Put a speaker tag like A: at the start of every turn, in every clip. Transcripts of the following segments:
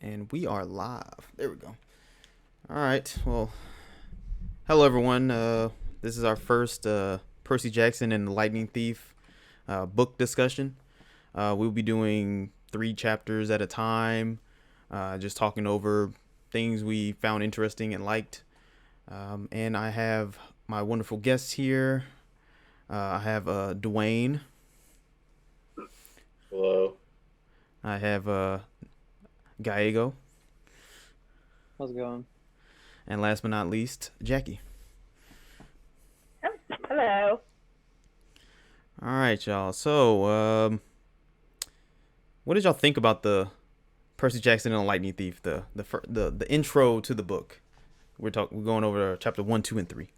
A: And we are live. There we go. All right. Well, hello everyone. This is our first Percy Jackson and the Lightning Thief book discussion. We'll be doing 3 chapters at a time, just talking over things we found interesting and liked. And I have my wonderful guests here. I have Dwayne.
B: Hello.
A: I have Gallego.
C: How's it going?
A: And last but not least, Jackie.
D: Hello.
A: All right, y'all. So, what did y'all think about the Percy Jackson and the Lightning Thief, the intro to the book? We're going over chapter 1, 2, and 3.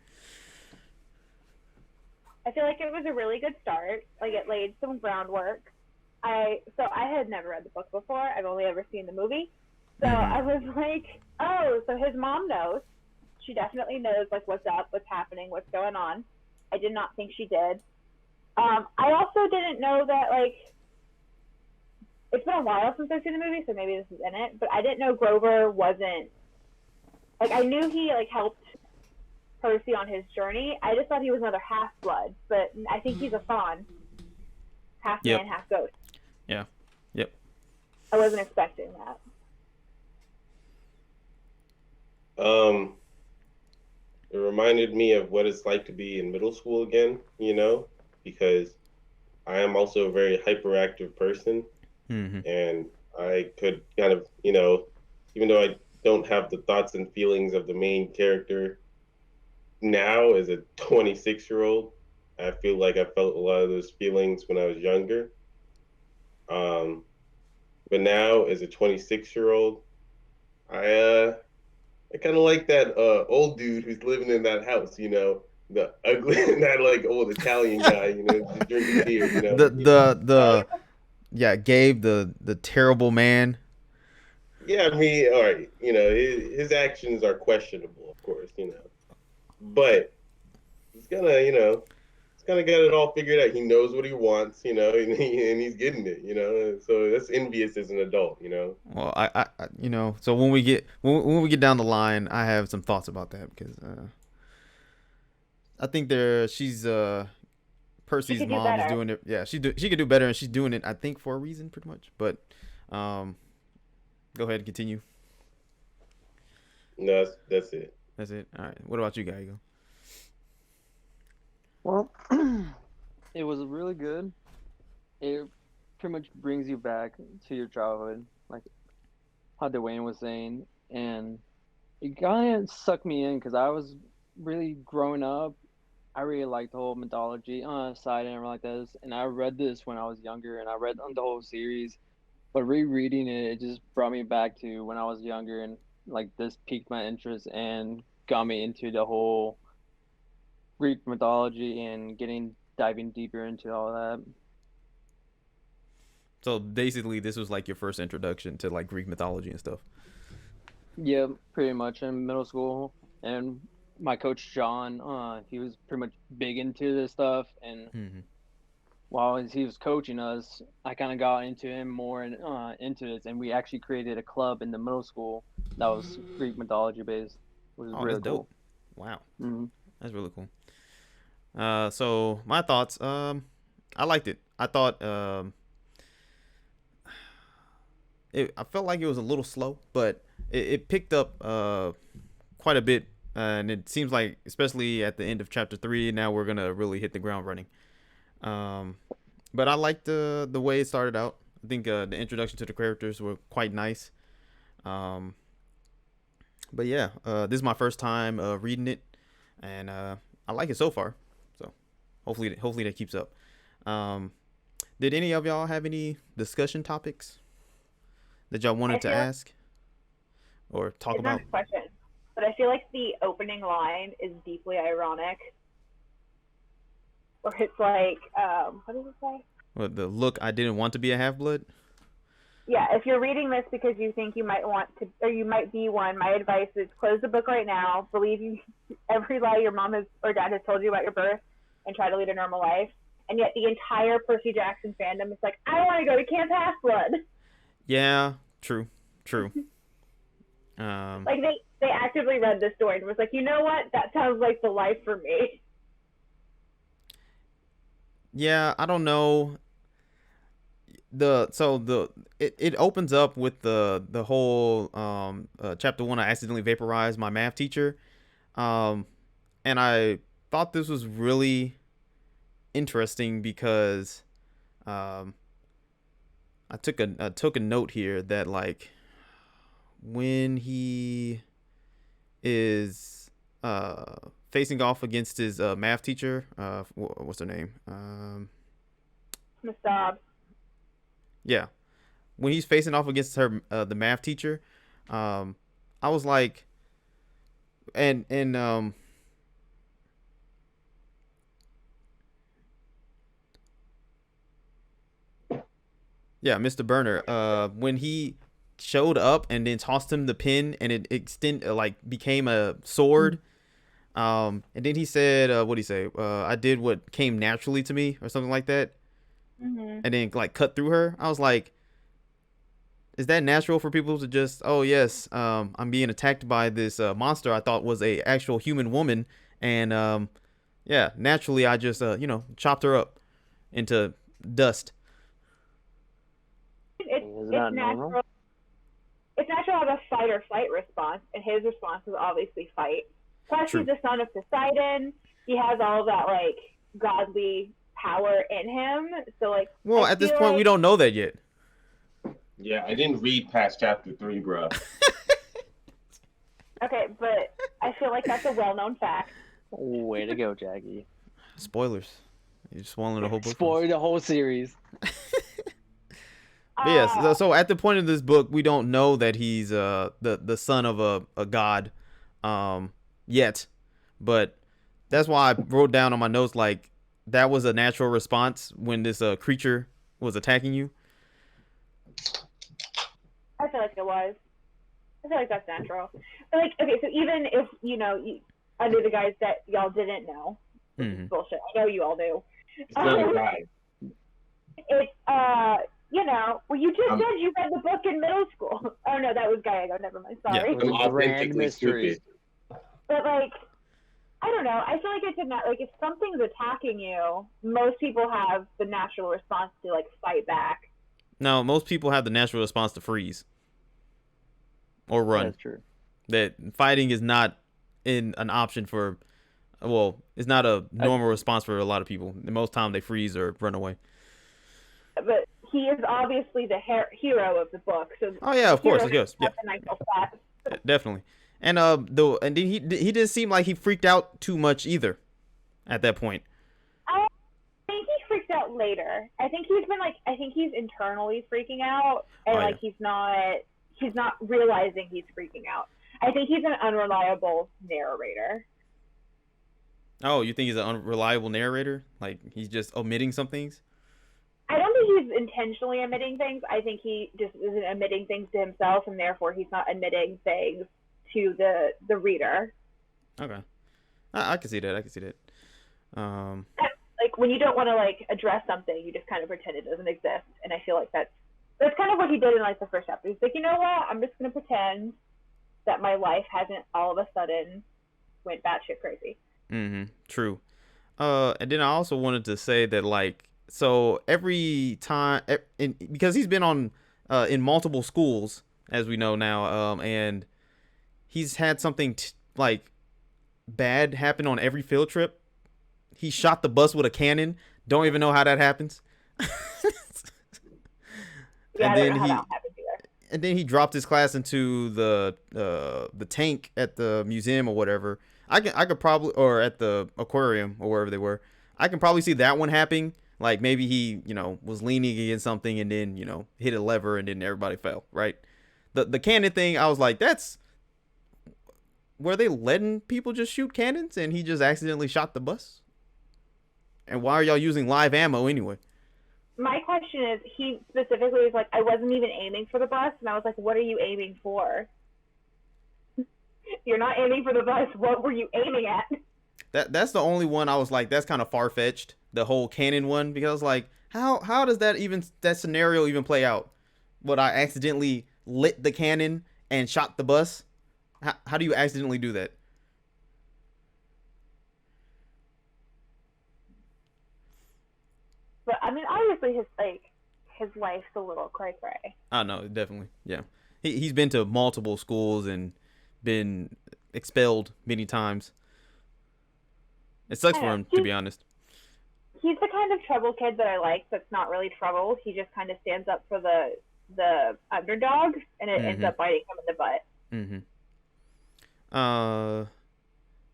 D: I feel like it was a really good start. Like, it laid some groundwork. I had never read the book before. I've only ever seen the movie. So I was like, oh, so his mom knows. She definitely knows, like, what's up, what's happening, what's going on. I did not think she did. I also didn't know that, like, it's been a while since I've seen the movie, so maybe this is in it, but I didn't know Grover wasn't, like, I knew he, like, helped Percy on his journey. I just thought he was another half-blood, but I think he's a fawn. Half man, half ghost.
A: Yeah. Yep.
D: I wasn't expecting that.
B: It reminded me of what it's like to be in middle school again, because I am also a very hyperactive person, and I could kind of, even though I don't have the thoughts and feelings of the main character now as a 26-year-old, I feel like I felt a lot of those feelings when I was younger. But now as a 26-year-old, I kind of like that old dude who's living in that house, the ugly, that like old Italian guy, just drinking beer,
A: Gabe, the terrible man.
B: Yeah, I mean, all right, his actions are questionable, of course, but he's gonna, kind of got it all figured out. He knows what he wants, and he's getting it, So that's envious as an adult,
A: Well, I so when we get down the line, I have some thoughts about that because I think she's Percy's mom is doing it. Yeah, she could do better, and she's doing it, I think, for a reason, pretty much. But go ahead and continue.
B: No, that's it.
A: That's it. All right. What about you, Gallego?
C: Well, it was really good. It pretty much brings you back to your childhood, like how Dwayne was saying, and it kind of sucked me in because I was really growing up. I really liked the whole mythology side and everything like this, and I read this when I was younger, and I read the whole series. But rereading it, it just brought me back to when I was younger, and like this piqued my interest and got me into the whole Greek mythology and diving deeper into all that.
A: So basically, this was like your first introduction to like Greek mythology and stuff.
C: Yeah, pretty much in middle school, and my coach John, he was pretty much big into this stuff, and while he was coaching us, I kind of got into him more and into this, and we actually created a club in the middle school that was Greek mythology based. It was really
A: that's
C: cool.
A: dope. Wow, that's really cool. So my thoughts. I liked it. I thought I felt like it was a little slow, but it picked up quite a bit, and it seems like, especially at the end of chapter 3, now we're gonna really hit the ground running. But I liked the way it started out. I think the introduction to the characters were quite nice. But yeah, this is my first time reading it, and I like it so far. So hopefully that keeps up. Did any of y'all have any discussion topics that y'all wanted to ask or talk about?
D: It's not a question, but I feel like the opening line is deeply ironic. Or it's like, what does it say?
A: Well, the look, I didn't want to be a half-blood.
D: Yeah, if you're reading this because you think you might want to, or you might be one, my advice is close the book right now, believe every lie your mom or dad has told you about your birth, and try to lead a normal life. And yet the entire Percy Jackson fandom is like, I want to go to Camp Half-Blood.
A: Yeah, true.
D: Like they actively read the story and was like, you know what? That sounds like the life for me.
A: Yeah, I don't know. It opens up with the whole chapter 1. I accidentally vaporized my math teacher, and I thought this was really interesting because I took a note here that, like, when he is facing off against his math teacher, what's her name?
D: Miss Dobbs.
A: Yeah, when he's facing off against her, the math teacher, I was like, and yeah, Mr. Burner, when he showed up and then tossed him the pin and it like became a sword. And then he said, what did he say? I did what came naturally to me, or something like that.
D: Mm-hmm.
A: And then, like, cut through her. I was like, is that natural for people to just, oh yes, I'm being attacked by this monster I thought was a actual human woman, and yeah, naturally I just chopped her up into dust.
D: It's natural. It's natural to have a fight or flight response, and his response was obviously fight. Plus,
A: True.
D: He's the son of Poseidon. He has all of that, like, godly power in him. So, like,
A: well, at this point, we don't know that yet.
B: Yeah, I didn't read past chapter 3, bro.
D: Okay, but I feel like that's a well-known fact.
C: Way to go, Jackie.
A: Spoilers. You're spoiling the whole book.
C: Spoil the whole series.
A: But yes, so at the point of this book, we don't know that he's the son of a god yet, but that's why I wrote down on my notes, like, that was a natural response when this creature was attacking you.
D: I feel like it was. I feel like that's natural. But, like, okay, so even if, under the guys that y'all didn't know, which is bullshit. I know you all knew.
B: It's not a guy.
D: It's, well, you just said you read the book in middle school. Oh, no, that was Gallego. Never mind. Sorry.
C: Yeah, it was a grand mystery.
D: But, like, I don't know. I feel like it's like, if something's attacking you, most people have the natural response to, like, fight back.
A: No, most people have the natural response to freeze or run.
C: That's true.
A: That fighting is not an option for, well, it's not a normal response for a lot of people. Most time they freeze or run away.
D: But he is obviously the hero of the book. So
A: oh yeah, of course, yes, yeah, definitely. And he didn't seem like he freaked out too much either at that point.
D: I think he freaked out later. I think he's internally freaking out, and he's not realizing he's freaking out. I think he's an unreliable narrator.
A: Oh, you think he's an unreliable narrator? Like, he's just omitting some things?
D: I don't think he's intentionally omitting things. I think he just isn't omitting things to himself, and therefore he's not omitting things to the reader.
A: Okay. I can see that.
D: Like, when you don't want to, like, address something, you just kind of pretend it doesn't exist. And I feel like that's kind of what he did in, like, the first chapter. He's like, you know what? I'm just going to pretend that my life hasn't all of a sudden went batshit crazy.
A: True. And then I also wanted to say that, like, so every time, because he's been on in multiple schools, as we know now, and he's had something like bad happen on every field trip. He shot the bus with a cannon. Don't even know how that happens.
D: Yeah,
A: and then he dropped his class into the tank at the museum or whatever. I could probably, or at the aquarium or wherever they were. I can probably see that one happening. Like, maybe he, was leaning against something and then, hit a lever and then everybody fell, right? The cannon thing, I was like, were they letting people just shoot cannons and he just accidentally shot the bus? And why are y'all using live ammo anyway?
D: My question is, he specifically was like, I wasn't even aiming for the bus. And I was like, what are you aiming for? You're not aiming for the bus. What were you aiming at?
A: That's the only one I was like, that's kind of far-fetched, the whole cannon one, because I was like, how does that scenario even play out? What, I accidentally lit the cannon and shot the bus? how do you accidentally do that?
D: But I mean, obviously his life's a little cray cray.
A: Oh no, definitely. Yeah. He's been to multiple schools and been expelled many times. It sucks
D: I
A: for
D: know.
A: him, to be honest.
D: He's the kind of trouble kid that I like. That's not really trouble. He just kind of stands up for the underdog, and it ends up biting him in the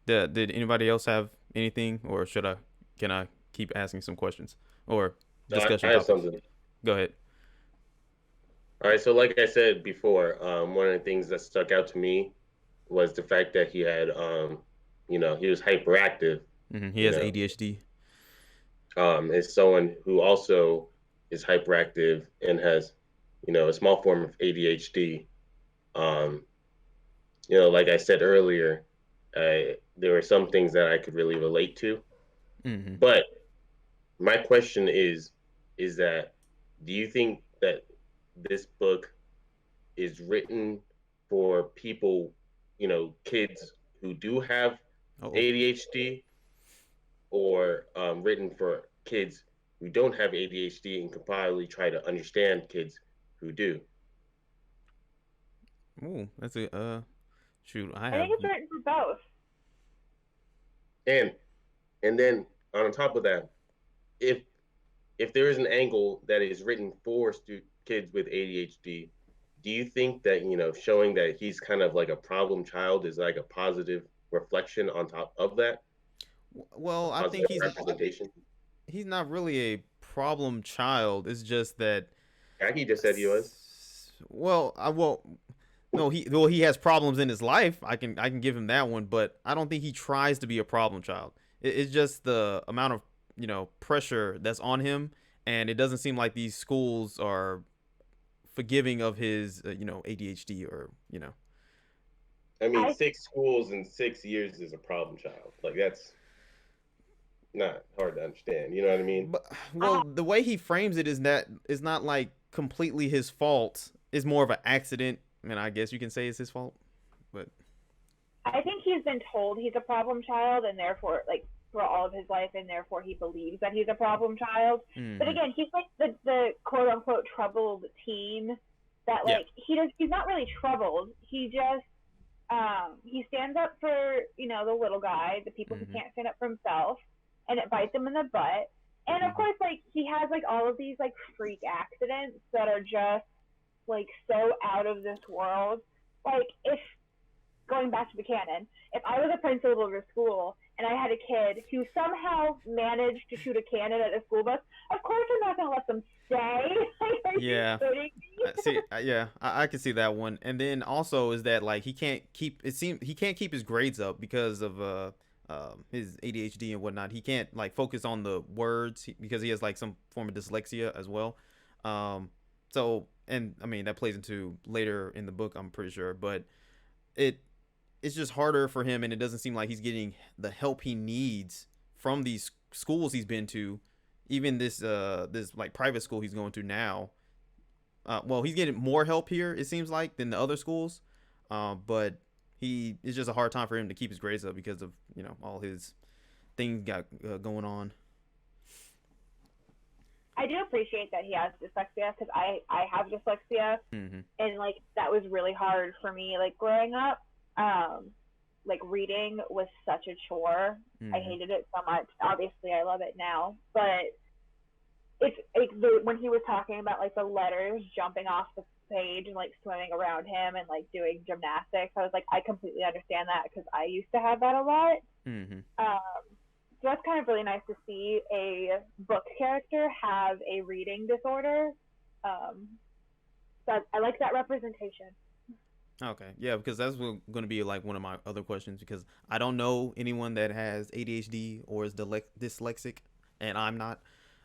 D: butt.
A: Did anybody else have anything, or can I keep asking some questions or discussion
B: I have
A: topics?
B: something.
A: Go ahead.
B: All right, so like I said before, one of the things that stuck out to me was the fact that he had, he was hyperactive.
A: He has ADHD.
B: Is someone who also is hyperactive and has, a small form of ADHD. Like I said earlier, there were some things that I could really relate to. But my question is that, do you think that this book is written for people, kids who do have ADHD, or written for kids who don't have ADHD and can probably try to understand kids who do?
A: Ooh, that's a shoot.
D: I think it's written for both.
B: And then on top of that, if there is an angle that is written for kids with ADHD, do you think that, showing that he's kind of like a problem child is like a positive reflection on top of that?
A: Well, I think he's not really a problem child. It's just that
B: he just said he was.
A: Well, no, he has problems in his life. I can give him that one, but I don't think he tries to be a problem child. It's just the amount of pressure that's on him, and it doesn't seem like these schools are forgiving of his ADHD or.
B: I mean, 6 schools in 6 years is a problem child. Like, that's not hard to understand. You know what I mean?
A: But, well, the way he frames it is not like completely his fault. It's more of an accident. I mean, I guess you can say it's his fault, but
D: I think he's been told he's a problem child, and therefore, like, for all of his life, and therefore he believes that he's a problem child. But again, he's like the quote unquote troubled teen that, like, he's not really troubled. He just he stands up for the little guy, the people who can't stand up for himself, and it bites him in the butt. And of course, like, he has like all of these like freak accidents that are just like so out of this world. Like, if going back to the canon, if I was a principal of a school and I had a kid who somehow managed to shoot a cannon at a school bus, of course I'm not going to let them stay.
A: Yeah. I can see that one. And then also is that, like, he can't keep his grades up because of his ADHD and whatnot. He can't like focus on the words because he has like some form of dyslexia as well. So, and I mean that plays into later in the book, I'm pretty sure, but it's just harder for him, and it doesn't seem like he's getting the help he needs from these schools he's been to. Even this like private school he's going to now. Well, he's getting more help here, it seems like, than the other schools. But it's just a hard time for him to keep his grades up because of all his things got going on.
D: I do appreciate that he has dyslexia, because I have dyslexia, and like that was really hard for me, like, growing up. Like, reading was such a chore. I hated it so much. Obviously I love it now, but it's when he was talking about like the letters jumping off the page and like swimming around him and like doing gymnastics, I was like, I completely understand that, because I used to have that a lot. So that's kind of really nice to see a book character have a reading disorder. So I like that representation.
A: Okay, yeah, because that's going to be like one of my other questions, because I don't know anyone that has ADHD or is dyslexic, and I'm not.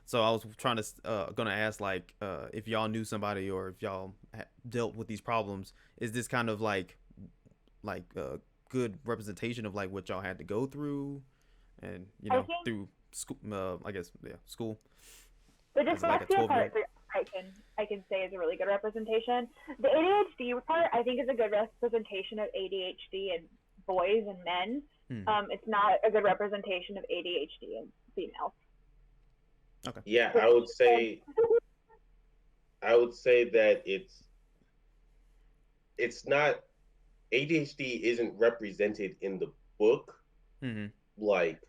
A: So I was trying to gonna ask, like, if y'all knew somebody, or if y'all dealt with these problems. Is this kind of like a good representation of like what y'all had to go through, and through school? I guess school.
D: The dyslexia part, I can say is a really good representation. The ADHD part I think is a good representation of ADHD in boys and men. It's not a good representation of ADHD in females.
A: Okay.
B: Yeah, I would say that it's not, ADHD isn't represented in the book like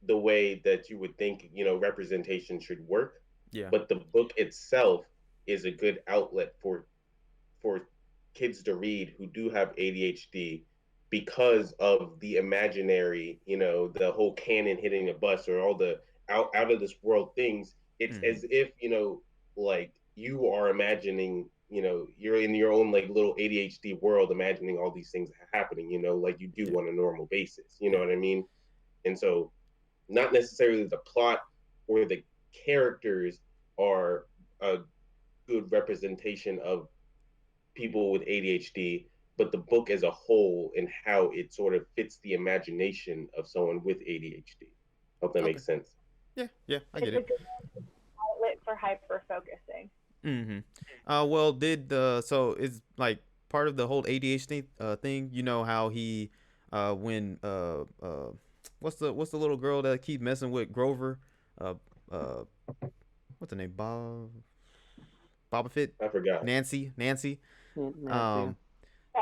B: the way that you would think, representation should work.
A: Yeah.
B: But the book itself is a good outlet for kids to read who do have ADHD because of the imaginary, the whole cannon hitting a bus or all the out of this world things. It's as if, like you are imagining, you're in your own like little ADHD world, imagining all these things happening, like you do on a normal basis. You know what I mean? And so, not necessarily the plot or the characters are a good representation of people with ADHD, but the book as a whole and how it sort of fits the imagination of someone with ADHD. Hope that makes sense.
A: Yeah, I get it.
D: It's a good outlet for hyper focusing.
A: Well, so is like part of the whole ADHD thing. You know how he when what's the little girl that keep messing with Grover? What's her name? Boba Fett?
B: I forgot.
A: Nancy.
C: Nancy.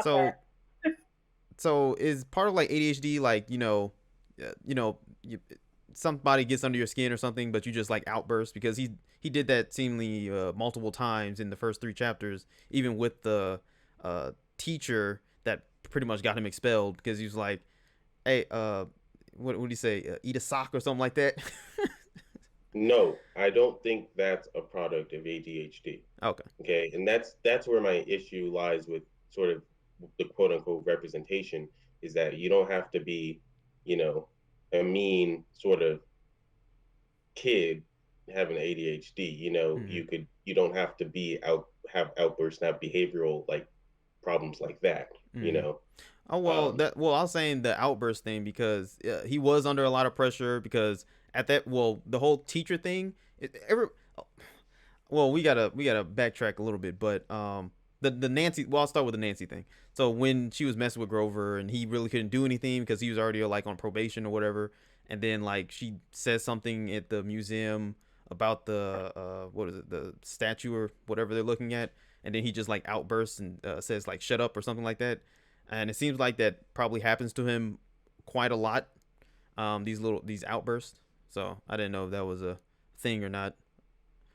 A: So is part of like ADHD like somebody gets under your skin or something, but you just like outburst because he did that seemingly multiple times in the first 3 chapters, even with the teacher that pretty much got him expelled because he was like, hey, what would he say? Eat a sock or something like that.
B: No, I don't think that's a product of ADHD. Okay, and that's where my issue lies with sort of the quote unquote representation, is that you don't have to be, a mean sort of kid having ADHD. You don't have to have outbursts, have behavioral like problems like that.
A: Oh well, I was saying the outburst thing because he was under a lot of pressure because at that the whole teacher thing, we gotta backtrack a little bit, but the Nancy, I'll start with the Nancy thing. So when she was messing with Grover and he really couldn't do anything because he was already like on probation or whatever, and then like she says something at the museum about the what is it, the statue or whatever they're looking at, and then he just like outbursts and says like shut up or something like that. And it seems like that probably happens to him quite a lot, these outbursts. So I didn't know if that was a thing or not.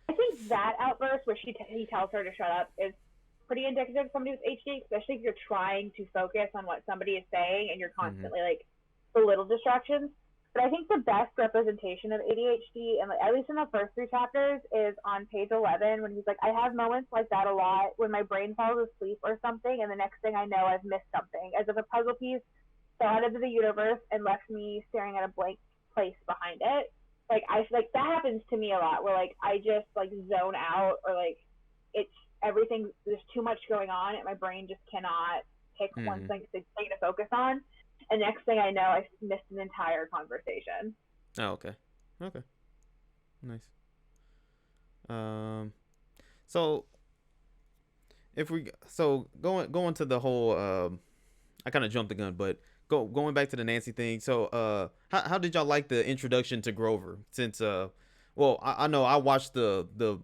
D: I think that outburst where he tells her to shut up is pretty indicative of somebody with ADHD, especially if you're trying to focus on what somebody is saying and you're constantly like the little distractions. But I think the best representation of ADHD, and like, at least in the first 3 chapters, is on page 11 when he's like, I have moments like that a lot when my brain falls asleep or something, and the next thing I know, I've missed something, as if a puzzle piece fell out into the universe and left me staring at a blank place behind it. Like that happens to me a lot, where like I just like zone out, or like it's everything. There's too much going on, and my brain just cannot pick one thing to focus on. And next thing I know, I missed an entire conversation.
A: Oh, okay. Nice. So going to the whole, I kind of jumped the gun, but going back to the Nancy thing. So, how did y'all like the introduction to Grover? Since, I know I watched the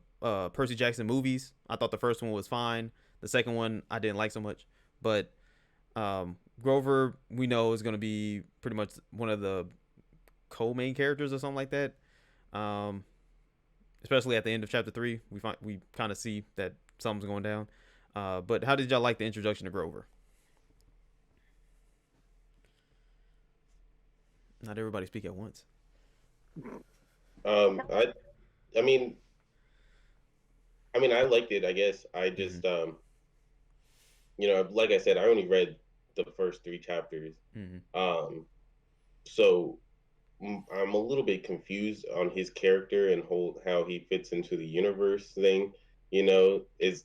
A: Percy Jackson movies. I thought the first one was fine. The second one I didn't like so much, but Grover, we know, is going to be pretty much one of the co-main characters or something like that. Especially at the end of chapter 3, we kind of see that something's going down. But how did y'all like the introduction to Grover? Not everybody speak at once.
B: I mean, I liked it. I guess I just, like I said, I only read the first 3 chapters. So I'm a little bit confused on his character and how he fits into the universe thing. Is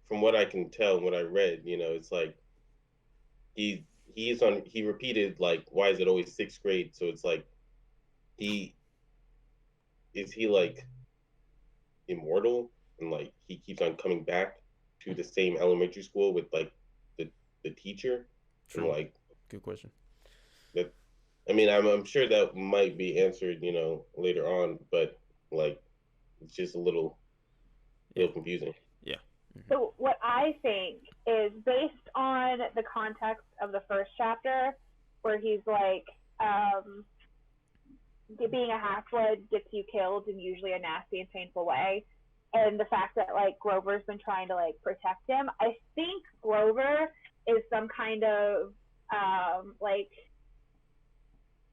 B: from what I can tell and what I read, it's like he repeated like, why is it always 6th grade? So it's like is he like immortal? and like he keeps on coming back to the same elementary school with like the teacher.
A: True.
B: And like,
A: good question.
B: That, I mean, I'm sure that might be answered, later on, but like, it's just a little confusing.
A: Yeah.
D: Mm-hmm. So what I think is, based on the context of the first chapter, where he's like, being a half-blood gets you killed in usually a nasty and painful way, and the fact that like Grover's been trying to like protect him, I think Grover is some kind of like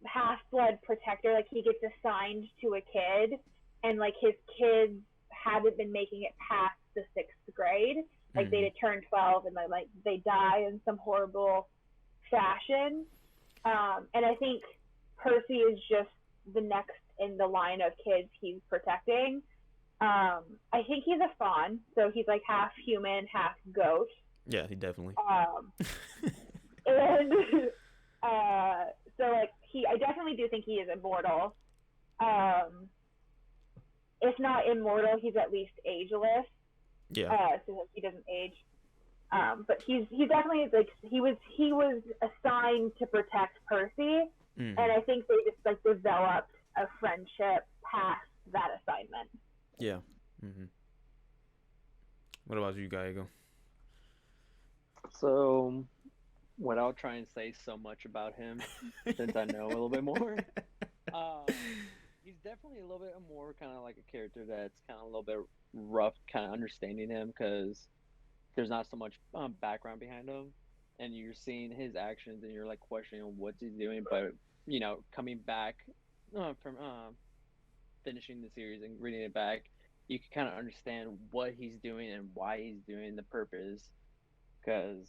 D: half-blood protector. Like he gets assigned to a kid, and like his kids haven't been making it past the 6th grade. Like they turn 12 and like they die in some horrible fashion. And I think Percy is just the next in the line of kids he's protecting. I think he's a fawn, so he's like half human, half ghost.
A: Yeah, he definitely.
D: And so like I definitely do think he is immortal. If not immortal, he's at least ageless.
A: Yeah.
D: So he doesn't age. But he's definitely like he was assigned to protect Percy, and I think they just like developed a friendship past that assignment.
A: Yeah. What about you, Gallego?
C: So, without trying to say so much about him, since I know a little bit more, he's definitely a little bit more kind of like a character that's kind of a little bit rough, kind of understanding him, because there's not so much background behind him, and you're seeing his actions and you're like questioning what he's doing. But coming back from finishing the series and reading it back, you can kind of understand what he's doing and why he's doing the purpose, because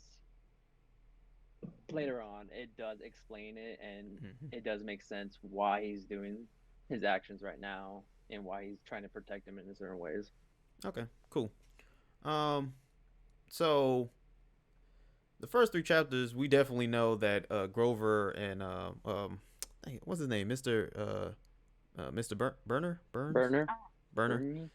C: later on it does explain it, and it does make sense why he's doing his actions right now and why he's trying to protect him in certain ways.
A: Okay, cool. So the first 3 chapters, we definitely know that Grover and what's his name, Mr. Burner.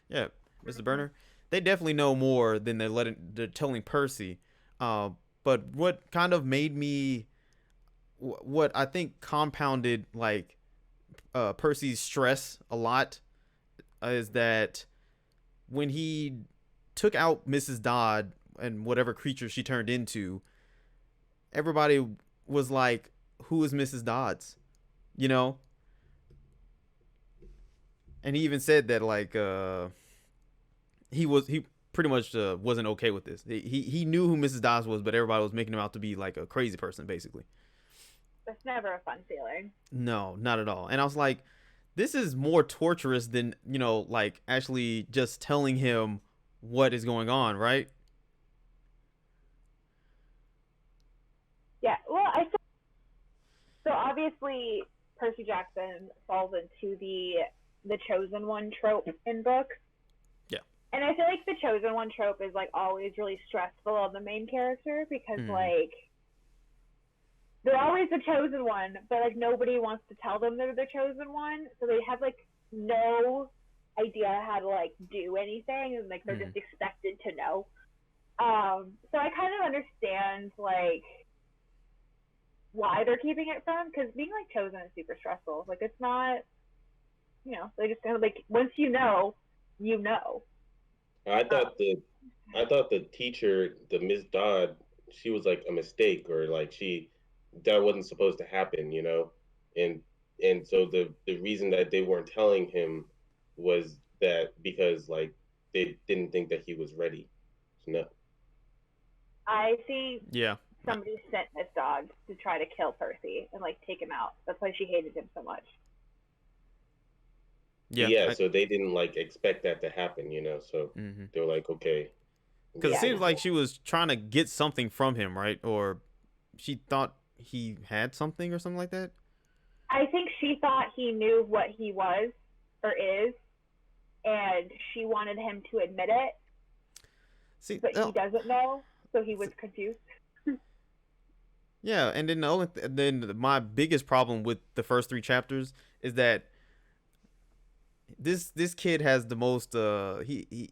A: Yeah, Mr. Burner. They definitely know more than they're telling Percy. But what kind of made me, what I think compounded like Percy's stress a lot, is that when he took out Mrs. Dodd and whatever creature she turned into, everybody was like, who is Mrs. Dodds? And he even said that like he pretty much wasn't okay with this. He knew who Mrs. Dodds was, but everybody was making him out to be like a crazy person, basically.
D: That's never a fun feeling.
A: No, not at all. And I was like, this is more torturous than, like actually just telling him what is going on, right?
D: Yeah, well, so obviously Percy Jackson falls into the chosen one trope in books.
A: Yeah.
D: And I feel like the chosen one trope is like always really stressful on the main character, because like they're always the chosen one, but like nobody wants to tell them they're the chosen one, so they have like no idea how to like do anything, and like they're just expected to know. So I kind of understand like why they're keeping it from, because being like chosen is super stressful. Like it's not, they just kind of like, once you know.
B: I thought the teacher, the Miss Dodd, she was like a mistake, or like that wasn't supposed to happen, and so the reason that they weren't telling him was that because like they didn't think that he was ready. So, no.
D: I think
A: yeah,
D: somebody sent Miss Dodd to try to kill Percy and like take him out. That's why she hated him so much.
B: Yeah, so they didn't like expect that to happen, so they were like, okay.
A: Because it seems like she was trying to get something from him, right? Or she thought he had something or something like that?
D: I think she thought he knew what he was or is, and she wanted him to admit it. But he doesn't know, so he was confused.
A: Yeah, and then my biggest problem with the first 3 chapters is that this kid has the most he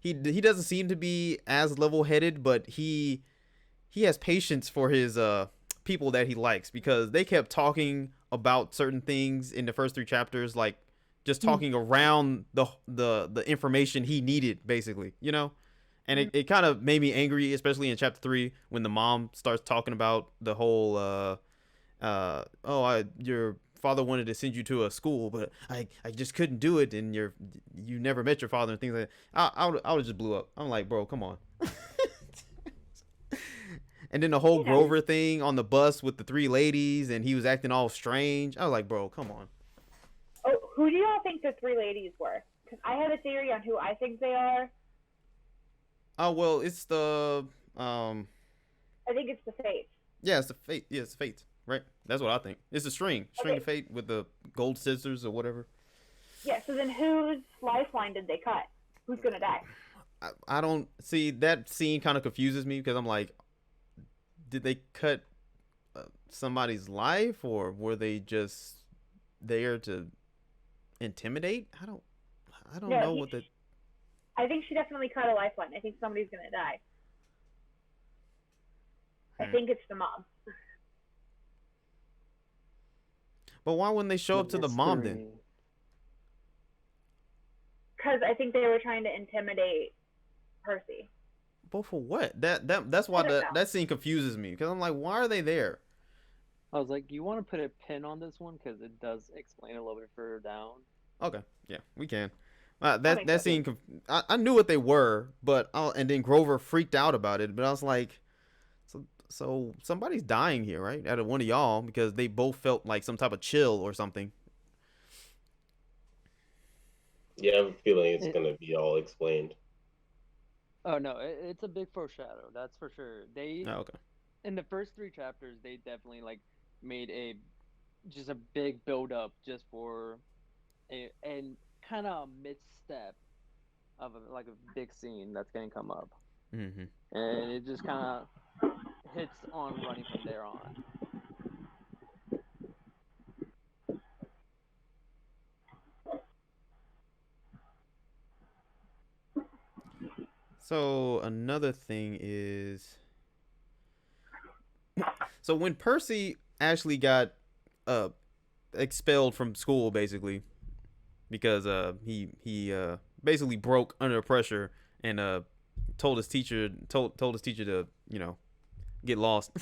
A: he doesn't seem to be as level headed, but he has patience for his people that he likes, because they kept talking about certain things in the first 3 chapters, like just talking around the information he needed, basically, you know. And it kind of made me angry, especially in chapter 3 when the mom starts talking about the whole your father wanted to send you to a school, but I just couldn't do it, and you never met your father and things like that. I would just blew up. I'm like, bro, come on. And then the whole Grover thing on the bus with the 3 ladies, and he was acting all strange. I was like, bro, come on.
D: Oh, who do y'all think the 3 ladies were? Because I have a theory on who I think they are.
A: Oh, well, it's the
D: I think it's the Fates.
A: Yeah, it's the Fate. Yeah, it's the Fate, right? That's what I think. It's a string of fate with the gold scissors or whatever.
D: Yeah. So then, whose lifeline did they cut? Who's gonna die?
A: I don't see that scene. Kind of confuses me, because I'm like, did they cut somebody's life, or were they just there to intimidate? I don't know what the.
D: I think she definitely cut a lifeline. I think somebody's gonna die. I think it's the mom.
A: But why wouldn't they show up to the mom then?
D: Because I think they were trying to intimidate Percy.
A: But for what? That's why that scene confuses me, because I'm like, why are they there?
C: I was like, you want to put a pin on this one because it does explain a little bit further down.
A: Okay, yeah, we can. That scene, I knew what they were, but and then Grover freaked out about it. But I was like, so somebody's dying here, right? Out of one of y'all, because they both felt like some type of chill or something.
B: Yeah, I have a feeling it's gonna be all explained.
C: Oh no, it's a big foreshadow, that's for sure.
A: Okay.
C: In the first 3 chapters, they definitely like made just a big build up just for and kind of misstep of like a big scene that's gonna come up, and it just kind of hits on running from there on.
A: So another thing is, so when Percy actually got expelled from school, basically, because he basically broke under pressure and told his teacher to, you know, get lost.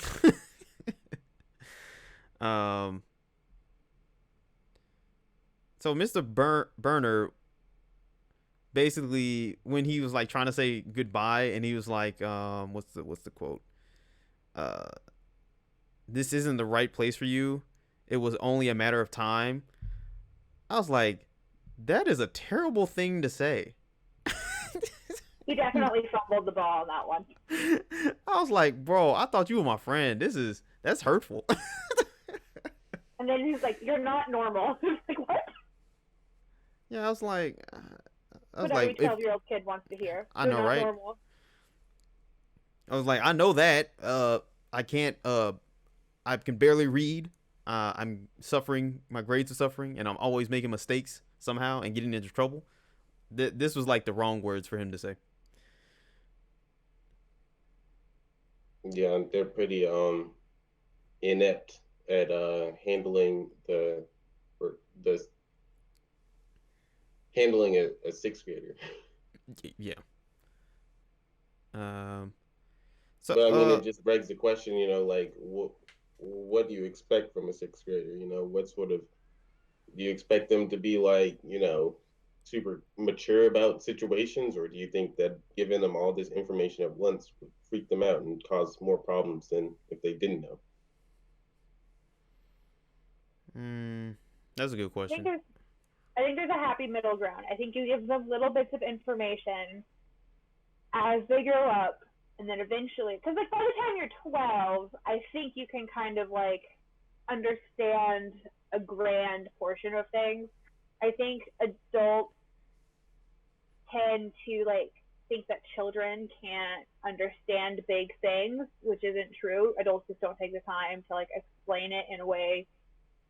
A: So Mr. Burner, basically, when he was like trying to say goodbye, and he was like, what's the quote? This isn't the right place for you. It was only a matter of time. I was like, that is a terrible thing to say.
D: He definitely fumbled the ball on that one.
A: I was like, bro, I thought you were my friend. That's hurtful.
D: And then he's like, "You're not normal." Like, what?
A: Yeah, I was like,
D: what every 12-year-old kid wants to hear.
A: I know, right? Normal. I was like, I know that. I can't. I can barely read. I'm suffering. My grades are suffering, and I'm always making mistakes somehow and getting into trouble. This was like the wrong words for him to say.
B: Yeah, they're pretty inept at handling handling a 6th grader.
A: Yeah.
B: So but, I mean, it just begs the question, you know, like what do you expect from a 6th grader? You know, what sort of do you expect them to be like, you know, super mature about situations, or do you think that giving them all this information at once would freak them out and cause more problems than if they didn't know?
A: That's a good question.
D: I think there's a happy middle ground. I think you give them little bits of information as they grow up, and then eventually, because like by the time you're 12, I think you can kind of like understand a grand portion of things. I think adults tend to like think that children can't understand big things, which isn't true. Adults just don't take the time to like explain it in a way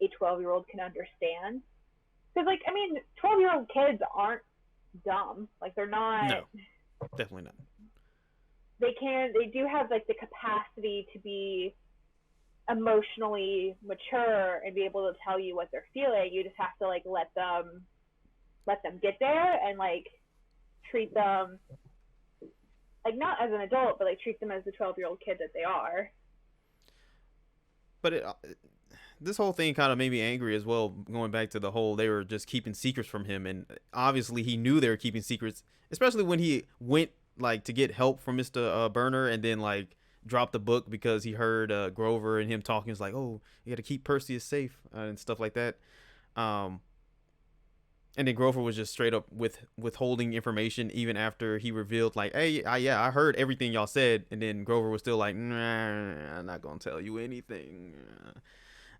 D: a 12-year-old can understand. Because like, I mean, 12-year-old kids aren't dumb. Like they're not.
A: No. Definitely not.
D: They do have like the capacity to be emotionally mature and be able to tell you what they're feeling. You just have to like let them get there and like treat them like not as an adult, but like treat them as the 12-year-old kid that they are.
A: But this whole thing kind of made me angry as well. Going back to the whole, they were just keeping secrets from him, and obviously he knew they were keeping secrets, especially when he went like to get help from Mr. Burner, and then like dropped the book because he heard Grover and him talking. It's like, oh, you got to keep Perseus safe and stuff like that. And then Grover was just straight up withholding information even after he revealed, like, hey, I heard everything y'all said. And then Grover was still like, nah, I'm not going to tell you anything.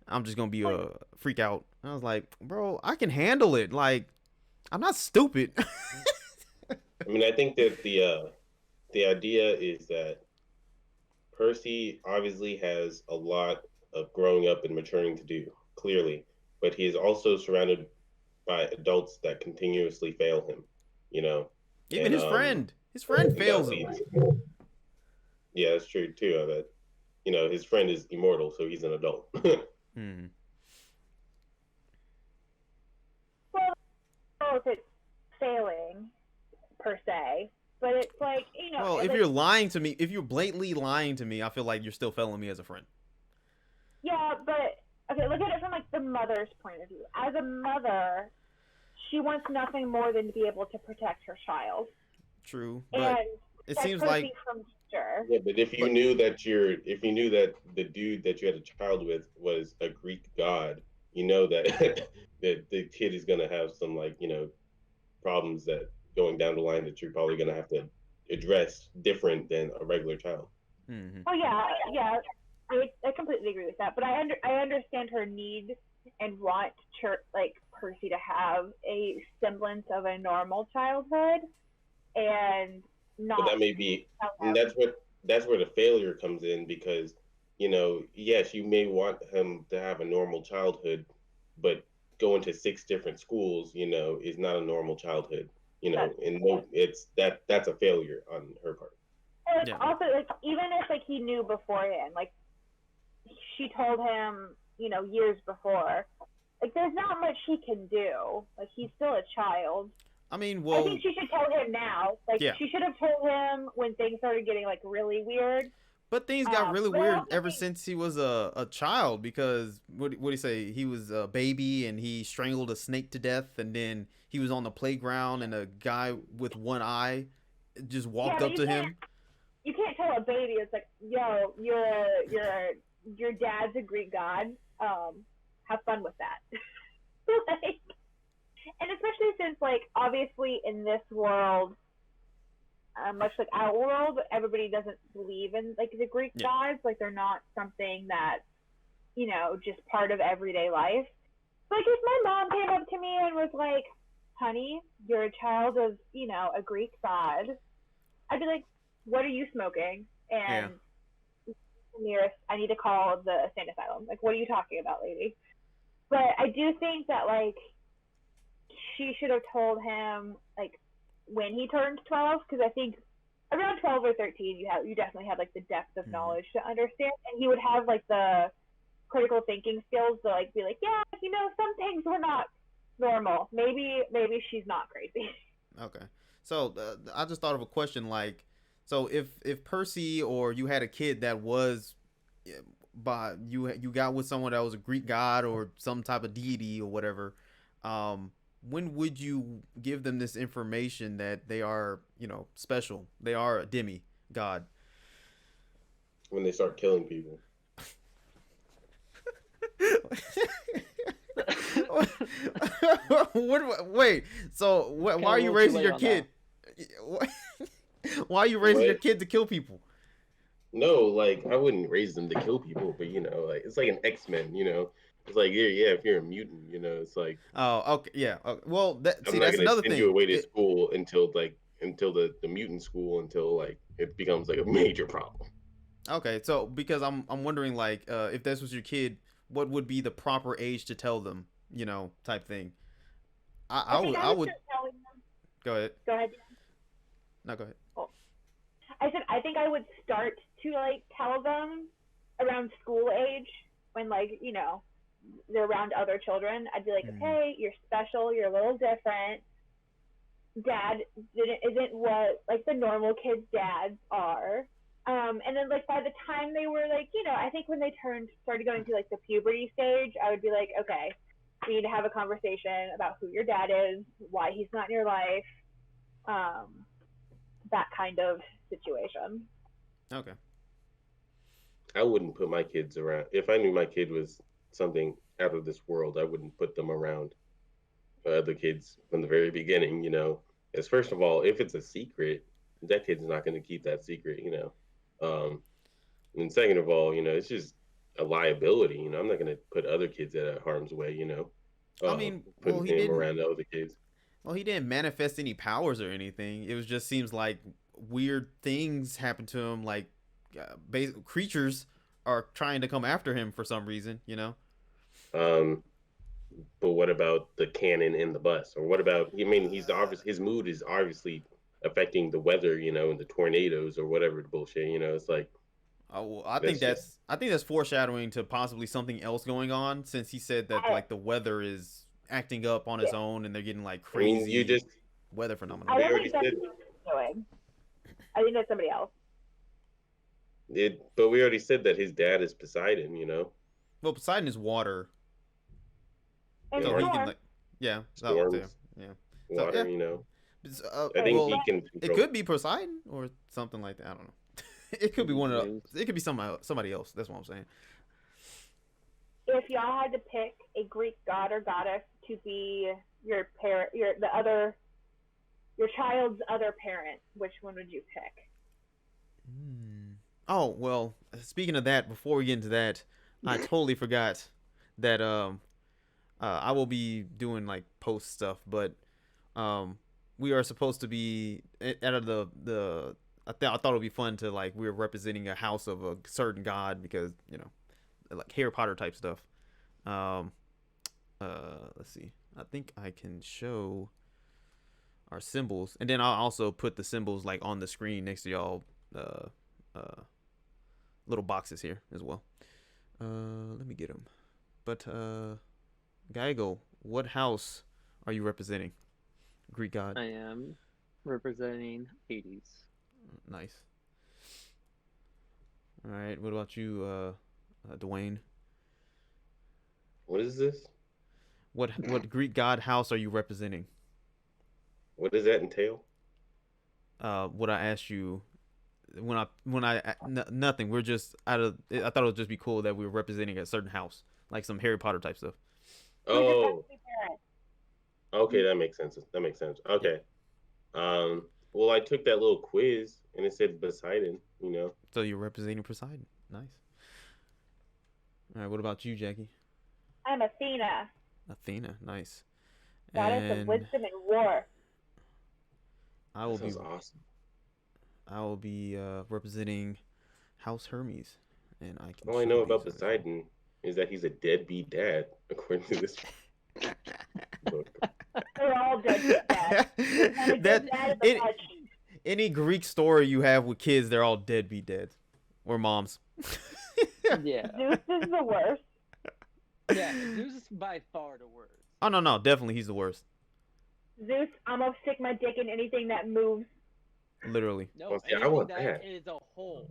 A: I'm just going to be a freak out. I was like, bro, I can handle it. Like, I'm not stupid.
B: I mean, I think that the idea is that Percy obviously has a lot of growing up and maturing to do, clearly. But he is also surrounded by adults that continuously fail him, you know.
A: Even his friend fails him.
B: Yeah, that's true too. That, you know, his friend is immortal, so he's an adult.
A: Hmm.
D: Well, I don't know if it's failing per se, but it's like, you know.
A: Well, if
D: like,
A: you're lying to me, if you're blatantly lying to me, I feel like you're still failing me as a friend.
D: Yeah, but okay, look at it from like the mother's point of view. As a mother, she wants nothing more than to be able to protect her child.
A: True, but
D: and
A: it seems like
D: from danger.
B: Yeah, but if you knew that the dude that you had a child with was a Greek god, you know that that the kid is gonna have some, like, you know, problems that going down the line that you're probably gonna have to address different than a regular child.
A: Mm-hmm.
D: Oh yeah. I completely agree with that, but I understand her need and want like Percy to have a semblance of a normal childhood, and not.
B: But that may be, and that's where the failure comes in, because, you know, yes, you may want him to have a normal childhood, but going to 6 different schools, you know, is not a normal childhood, you know, and it's that's a failure on her part.
D: Like, yeah. Also, like, even if like he knew beforehand, like she told him, you know, years before, like there's not much he can do. Like he's still a child.
A: I mean, well,
D: I think she should tell him now. Like she should have told him when things started getting like really weird.
A: But things got really weird ever since he was a child, because what do you say? He was a baby and he strangled a snake to death, and then he was on the playground and a guy with one eye just walked up to him.
D: You can't tell a baby, it's like, yo, your dad's a Greek god. Have fun with that. Like, and especially since, like, obviously in this world, much like our world, everybody doesn't believe in like the Greek gods. Like they're not something that, you know, just part of everyday life. Like if my mom came up to me and was like, "Honey, you're a child of, you know, a Greek god," I'd be like, "What are you smoking?" And nearest, I need to call the insane asylum. Like, what are you talking about, lady? But I do think that like she should have told him like when he turned 12, because I think around 12 or 13 you definitely have like the depth of knowledge to understand, and he would have like the critical thinking skills to like be like, yeah, you know, some things were not normal. Maybe she's not crazy.
A: Okay, so I just thought of a question, like, so if Percy or you had a kid that was by you got with someone that was a Greek god or some type of deity or whatever, when would you give them this information that they are, you know, special? They are a demigod.
B: When they start killing people.
A: Wait, so why are you raising your kid? Why are you raising your kid to kill people?
B: No, like, I wouldn't raise them to kill people, but, you know, like, it's like an X-Men, you know. It's like, yeah, if you're a mutant, you know, it's like,
A: oh, okay, yeah. Well, that's another thing.
B: Send you away to school until the mutant school, until like it becomes like a major problem.
A: Okay, so because I'm wondering, like, if this was your kid, what would be the proper age to tell them, you know, type thing. I would. Go ahead.
D: Go ahead.
A: No, go ahead.
D: I said I think I would start to like tell them around school age when like, you know, they're around other children. I'd be like, okay, you're special, you're a little different. Dad isn't what like the normal kids' dads are. And then like by the time they were like, you know, I think when they started going through like the puberty stage, I would be like, okay, we need to have a conversation about who your dad is, why he's not in your life, that kind of situation.
A: Okay.
B: I wouldn't put my kids around. If I knew my kid was something out of this world, I wouldn't put them around other kids from the very beginning, you know. As first of all, if it's a secret, that kid's not going to keep that secret, you know. And second of all, you know, it's just a liability. You know, I'm not going to put other kids at harm's way, you know.
A: I mean, well,
B: Putting him around the other kids.
A: Well, he didn't manifest any powers or anything. It was just seems like weird things happened to him. Like creatures are trying to come after him for some reason, you know.
B: But what about the cannon in the bus? Or what about? I mean, his mood is obviously affecting the weather, you know, and the tornadoes or whatever the bullshit. You know, it's like.
A: Oh, well, I think that's foreshadowing to possibly something else going on, since he said that like the weather is acting up on its own and they're getting like crazy weather phenomena.
D: I don't think that's what he's doing. I think that's somebody else.
B: But we already said that his dad is Poseidon, you know.
A: Well, Poseidon is water.
D: And
A: so he can, like,
B: storms, water, you know. I think he can.
A: It could be Poseidon or something like that. I don't know. It could be one of those. It could be somebody else. That's what I'm saying.
D: If y'all had to pick a Greek god or goddess to be your child's other parent, which one would you pick?
A: Oh, well, speaking of that, before we get into that, I totally forgot that I will be doing like post stuff, but we are supposed to be out of the I thought it would be fun to like we're representing a house of a certain god because, you know, like Harry Potter type stuff. Let's see. I think I can show our symbols, and then I'll also put the symbols like on the screen next to y'all little boxes here as well. Let me get them. But Gaigo, what house are you representing? Greek god.
C: I am representing Hades.
A: Nice. All right. What about you, Dwayne?
B: What is this?
A: What Greek god house are you representing?
B: What does that entail?
A: What I asked you nothing. We're just out of. I thought it would just be cool that we were representing a certain house, like some Harry Potter type stuff.
B: Oh. Okay, that makes sense. Okay. Well, I took that little quiz and it said Poseidon, you know.
A: So you're representing Poseidon. Nice. All right, what about you, Jackie?
D: I'm Athena.
A: Athena, nice.
D: Goddess of wisdom and war.
B: Awesome.
A: I will be representing House Hermes, and I can.
B: All I know about Poseidon is that he's a deadbeat dad, according to this book.
D: They're all deadbeat dads.
A: Any Greek story you have with kids, they're all deadbeat dads or moms.
C: Yeah.
D: Zeus is the worst.
C: Yeah, Zeus is by far the worst.
A: Oh no, definitely he's the worst.
D: Zeus, I'm gonna stick my dick in anything that moves.
A: Literally.
C: No,
B: well, see, I want
C: that is a hole.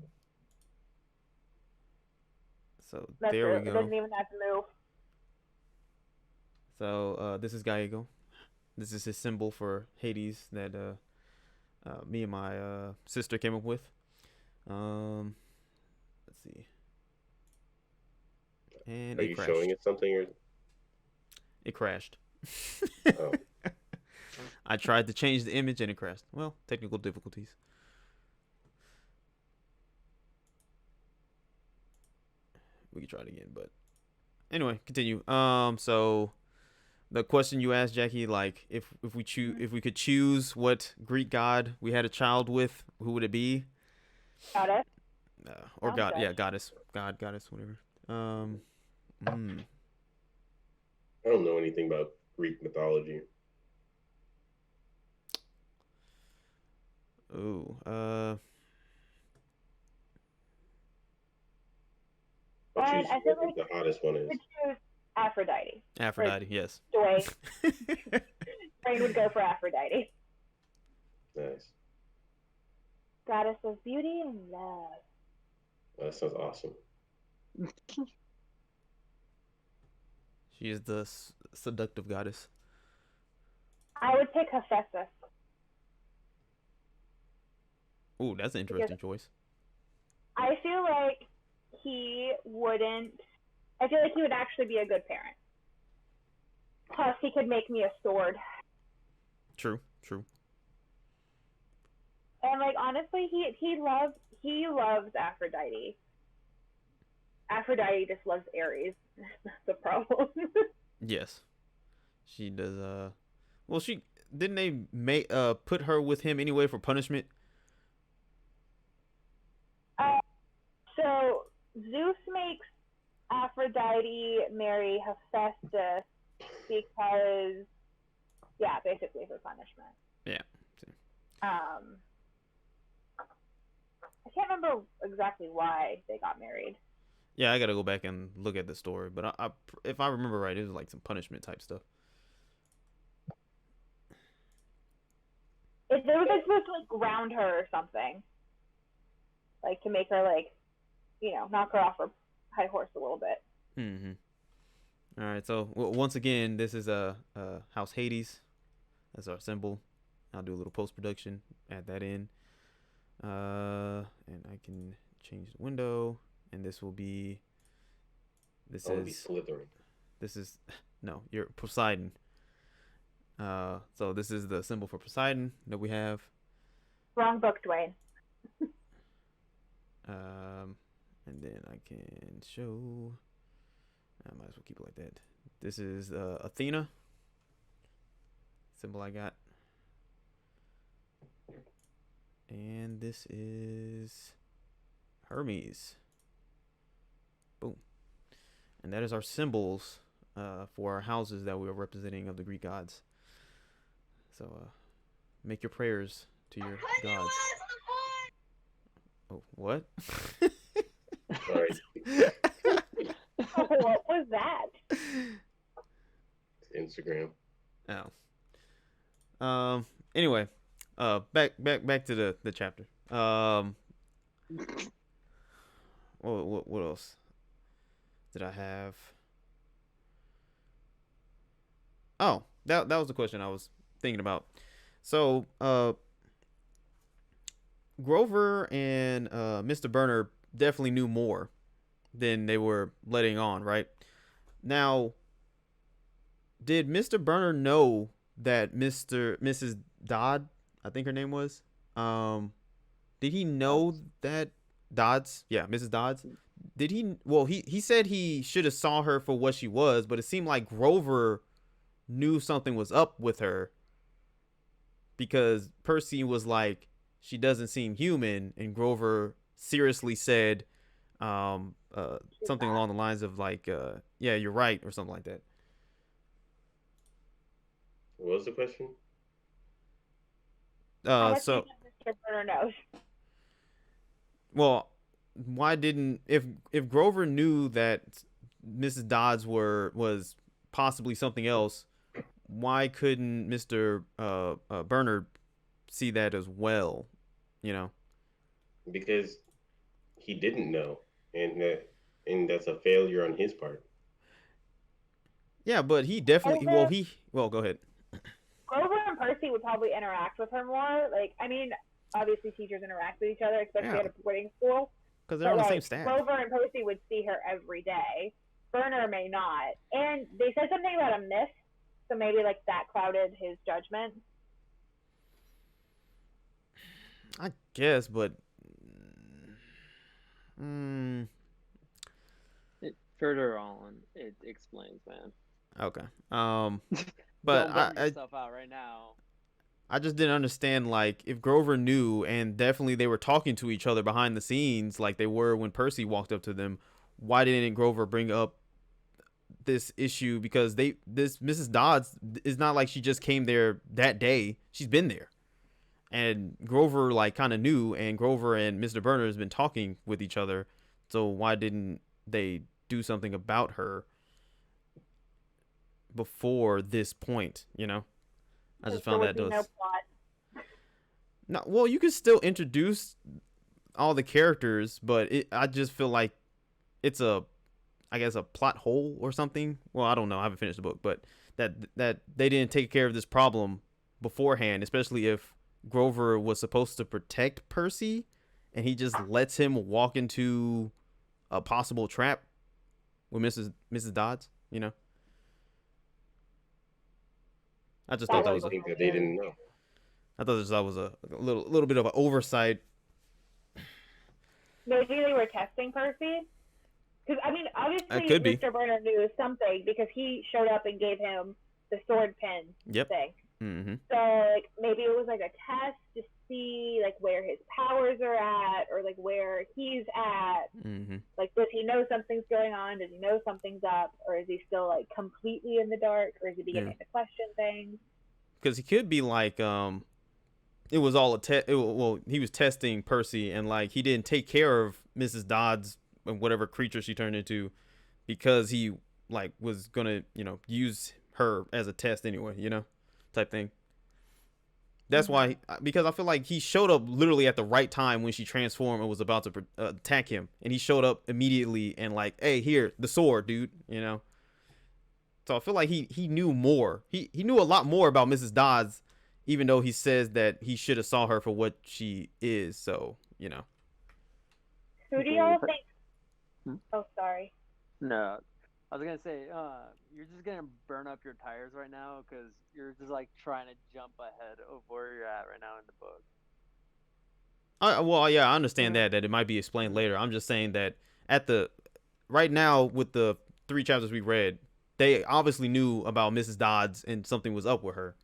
A: So
D: That's
A: there
D: true.
A: we go.
D: It doesn't even have to move.
A: So this is Gallego. This is his symbol for Hades that me and my sister came up with. Let's see. And
B: are you showing it something or?
A: It crashed.
B: Oh.
A: I tried to change the image and it crashed. Well, technical difficulties. We can try it again, but anyway, continue. So the question you asked, Jackie, like if we could choose what Greek god we had a child with, who would it be?
D: Goddess.
A: Or god, yeah, goddess, whatever.
B: I don't know anything about Greek mythology.
A: Oh,
D: But
B: choose
D: I feel
B: who
D: like
B: the hottest one
D: you
B: is.
D: would choose Aphrodite.
A: Aphrodite, yes.
D: Joy. Brain would go for Aphrodite.
B: Nice.
D: Goddess of beauty and love.
B: That sounds awesome.
A: She is the seductive goddess.
D: I would pick Hephaestus.
A: Ooh, that's an interesting choice.
D: I feel like he wouldn't. I feel like he would actually be a good parent. Plus, he could make me a sword.
A: True.
D: And like honestly, he loves Aphrodite. Aphrodite just loves Aries. That's the problem.
A: Yes, she does. Well, she didn't they put her with him anyway for punishment.
D: So Zeus makes Aphrodite marry Hephaestus because, yeah, basically for punishment.
A: Yeah.
D: I can't remember exactly why they got married.
A: Yeah, I gotta go back and look at the story, but I if I remember right, it was like some punishment type stuff.
D: They were like supposed to like ground her or something, like to make her like, knock her off her high horse a little bit.
A: All right, so once again, this is a House Hades. That's our symbol. I'll do a little post production, add that in, and I can change the window. And this will be. This is
B: Slytherin.
A: This is no, you're Poseidon. So this is the symbol for Poseidon that we have.
D: Wrong book, Dwayne.
A: And then I can show. I might as well keep it like that. This is Athena. Symbol I got. And this is Hermes. Boom. And that is our symbols for our houses that we are representing of the Greek gods. So make your prayers to your gods. Oh, what?
B: Sorry.
D: What was that?
B: Instagram.
A: Oh. Anyway, back to the chapter. What else did I have? Oh, that was the question I was thinking about. So, Grover and Mr. Burner definitely knew more than they were letting on, right? Now, did Mr. Burner know that Mrs. Dodd, I think her name was, did he know that Dodds? Yeah, Mrs. Dodds. Did he? Well, he said he should have saw her for what she was, but it seemed like Grover knew something was up with her because Percy was like, she doesn't seem human, and Grover seriously said something along the lines of like, yeah, you're right, or something like that.
B: What was the question?
D: So Mr. Burner knows.
A: Well, why didn't if Grover knew that Mrs. Dodds was possibly something else, why couldn't Mr. Bernard see that as well?
B: Because he didn't know, and that's a failure on his part.
A: Yeah, but he definitely. Well, go ahead.
D: Grover and Percy would probably interact with her more. Like, I mean, obviously teachers interact with each other, especially at a boarding school.
A: Because they're on the same staff.
D: Grover and Percy would see her every day. Burner may not. And they said something about a myth, so maybe like that clouded his judgment.
A: I guess, but
C: Further on, it explains, man.
A: Okay. But
C: Don't bum yourself out right now.
A: I just didn't understand, like, if Grover knew, and definitely they were talking to each other behind the scenes like they were when Percy walked up to them, why didn't Grover bring up this issue? Because this Mrs. Dodds is not like she just came there that day. She's been there. And Grover, like, kind of knew, and Grover and Mr. Burner has been talking with each other. So why didn't they do something about her before this point, you know? I just found that
D: no
A: was
D: plot.
A: no. Well, you could still introduce all the characters, but I just feel like it's I guess a plot hole or something. Well, I don't know. I haven't finished the book, but that they didn't take care of this problem beforehand, especially if Grover was supposed to protect Percy, and he just lets him walk into a possible trap with Mrs. Dodds. You know, I just thought that was
B: I think that they didn't know.
A: I thought that was a little bit of an oversight.
D: Maybe they were testing Percy. Because, I mean, obviously Mr. Burner knew something because he showed up and gave him the sword pin thing.
A: Mm-hmm.
D: So, like, maybe it was, like, a test to see, like, where his powers are at or, like, where he's at.
A: Mm-hmm.
D: Like, does he know something's going on? Does he know something's up? Or is he still, like, completely in the dark? Or is he beginning to question things?
A: Because he could be, like, it was all a test. Well, he was testing Percy, and, like, he didn't take care of Mrs. Dodds and whatever creature she turned into because he, like, was gonna, you know, use her as a test anyway, you know, type thing. That's why, because I feel like he showed up literally at the right time when she transformed and was about to attack him, and he showed up immediately and, like, hey, here, the sword, dude, you know. So I feel like he knew more. He knew a lot more about Mrs. Dodds, even though he says that he should have saw her for what she is. So, you know.
D: Who do y'all think? Oh, sorry.
C: No, I was gonna say, you're just gonna burn up your tires right now because you're just like trying to jump ahead of where you're at right now in the book.
A: Well, yeah, I understand that it might be explained later. I'm just saying that right now with the 3 chapters we read, they obviously knew about Mrs. Dodds and something was up with her.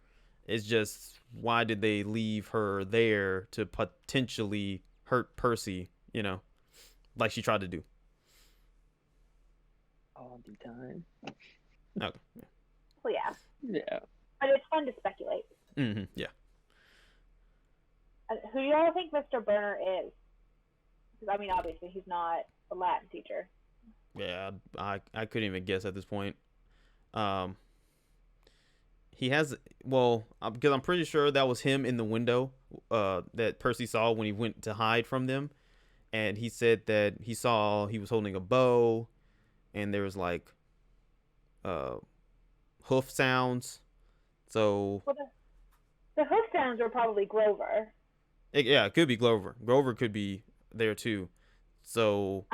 A: It's just, why did they leave her there to potentially hurt Percy, you know, like she tried to do?
C: All the time.
A: Okay.
D: Well, yeah.
C: Yeah.
D: But it's fun to speculate.
A: Mm-hmm. Yeah.
D: Who do y'all think Mr. Burner is? Because, I mean, obviously he's not a Latin teacher.
A: Yeah, I couldn't even guess at this point. He has, well, because I'm pretty sure that was him in the window that Percy saw when he went to hide from them. And he said that he was holding a bow, and there was like hoof sounds. So
D: well, the hoof sounds are probably Grover.
A: It could be Grover. Grover could be there too. So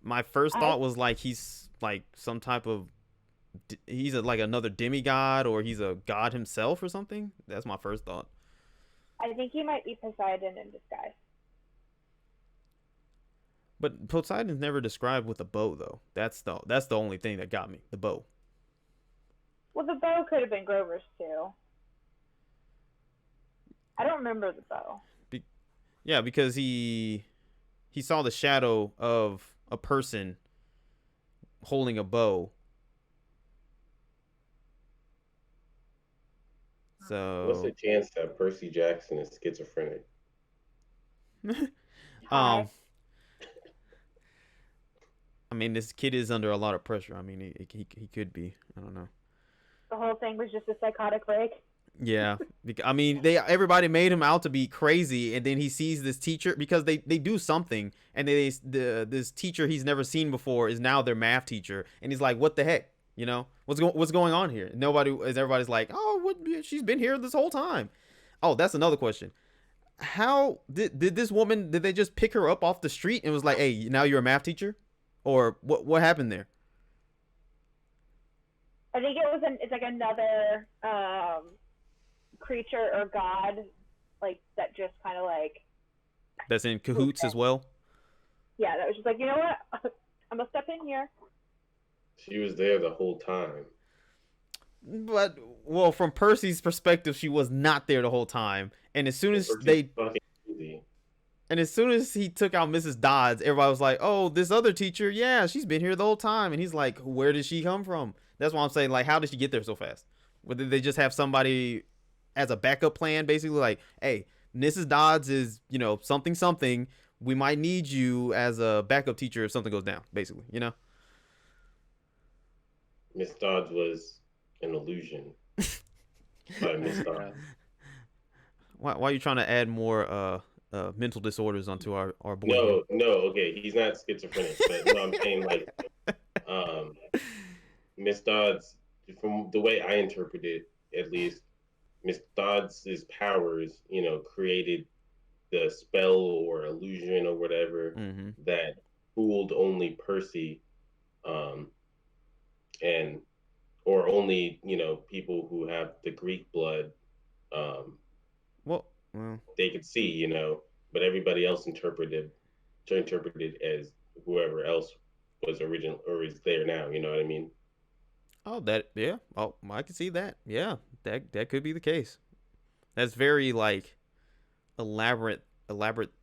A: my first thought was like he's like some type of like another demigod, or he's a god himself or something. That's my first thought.
D: I think he might be Poseidon in disguise.
A: But Poseidon's never described with a bow, though. That's the only thing that got me, the bow.
D: Well, the bow could have been Grover's too. I don't remember the bow.
A: Yeah, because he saw the shadow of a person holding a bow. So
B: what's the chance that Percy Jackson is schizophrenic?
A: I mean, this kid is under a lot of pressure. I mean, he could be. I don't know.
D: The whole thing was just a psychotic break.
A: Yeah, I mean, everybody made him out to be crazy, and then he sees this teacher because they do something, and this teacher he's never seen before is now their math teacher, and he's like, "What the heck? You know, what's going on here?" Everybody's like, "Oh, what? She's been here this whole time." Oh, that's another question. How did this woman? Did they just pick her up off the street and was like, "Hey, now you're a math teacher," or what happened there?
D: I think it's like another creature or god, like that just kind of like
A: that's in cahoots as well.
D: Yeah, that was just like, you know what, I'm gonna step in here.
B: She was there the whole time.
A: But well, from Percy's perspective, she was not there the whole time. And as soon as as soon as he took out Mrs. Dodds, everybody was like, "Oh, this other teacher, yeah, she's been here the whole time." And he's like, "Where did she come from?" That's why I'm saying, like, how did she get there so fast? Did they just have somebody as a backup plan, basically, like, "Hey, Mrs. Dodds is, you know, something. We might need you as a backup teacher if something goes down," basically, you know?
B: Miss Dodds was an illusion by Miss Dodds.
A: Why are you trying to add more mental disorders onto our boy here?
B: No, okay, he's not schizophrenic, but no, I'm saying like um Miss Dodds, from the way I interpret it, at least, Miss Dodds's powers, created the spell or illusion or whatever
A: Mm-hmm.
B: that fooled only Percy, um, and or only people who have the Greek blood. Um,
A: Well,
B: they could see, but everybody else interpreted as whoever else was original or is there now. You know what I mean?
A: oh, that, yeah. Oh, I can see that. Yeah, that could be the case. That's very like elaborate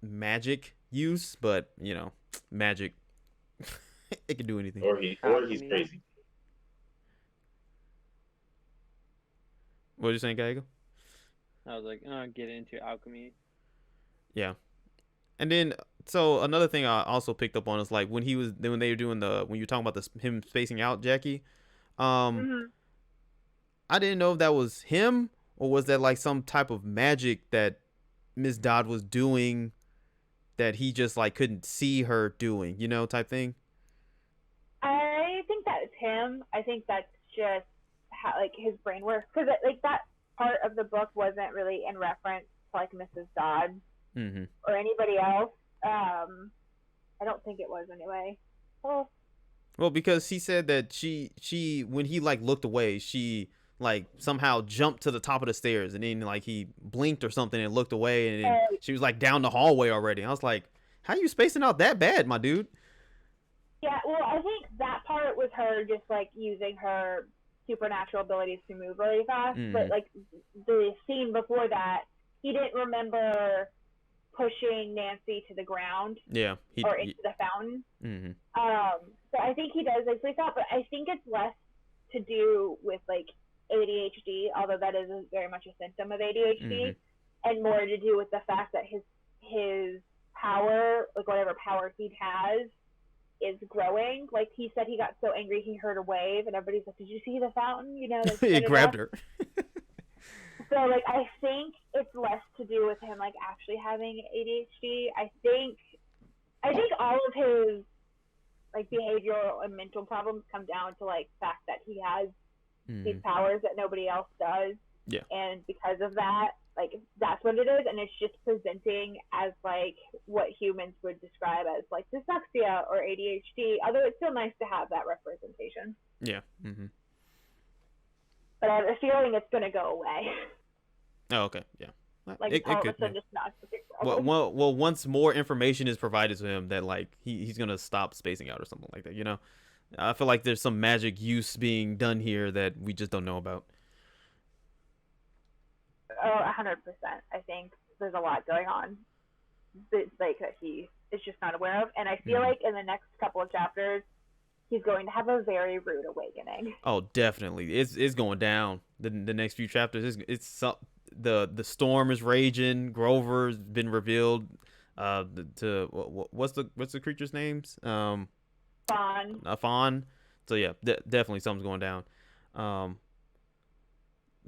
A: magic use, but magic it can do anything.
B: Or he's
C: Alchemy.
B: crazy.
A: What are you saying, Geigo?
C: I was like, get into alchemy.
A: Yeah. And then, so another thing I also picked up on is like when they were doing when you were talking about him spacing out Jackie, um,
D: Mm-hmm.
A: I didn't know if that was him or was that like some type of magic that Miss Dodd was doing that he just like couldn't see her doing, type thing.
D: I think that's him. I think that's just how like his brain works because like that part of the book wasn't really in reference to like Mrs. Dodd
A: Mm-hmm.
D: or anybody else. I don't think it was anyway.
A: Well, because he said that she when he like looked away, she like somehow jumped to the top of the stairs and then like he blinked or something and looked away and then she was like down the hallway already. I was like, how you spacing out that bad, my dude?
D: Yeah, well, I think that part was her just like using her supernatural abilities to move really fast.
A: Mm-hmm.
D: But like the scene before that, he didn't remember pushing Nancy to the ground
A: Yeah,
D: or into the fountain.
A: Mm-hmm.
D: So I think he does like that, but I think it's less to do with like ADHD, although that is very much a symptom of ADHD, and more to do with the fact that his power, like whatever power he has, is growing. Like he said, he got so angry he heard a wave, and everybody's like, "Did you see the fountain?" Like,
A: He grabbed her.
D: So like I think it's less to do with him like actually having ADHD. I think all of his like behavioral and mental problems come down to like the fact that he has these powers that nobody else does.
A: Yeah.
D: And because of that, like that's what it is, and it's just presenting as like what humans would describe as like dyslexia or ADHD. Although it's still nice to have that representation.
A: Yeah. Mm-hmm.
D: But I have a feeling it's gonna go away.
A: Oh, okay. Yeah.
D: Like all of a sudden, just not.
A: Well, once more information is provided to him, that like he's gonna stop spacing out or something like that. I feel like there's some magic use being done here that we just don't know about.
D: Oh, 100%. I think there's a lot going on that he is just not aware of, and I feel like in the next couple of chapters, he's going to have a very rude awakening.
A: Oh, definitely, it's going down. The next few chapters, the storm is raging. Grover's been revealed. What's the creature's names? Fawn. So yeah, definitely something's going down.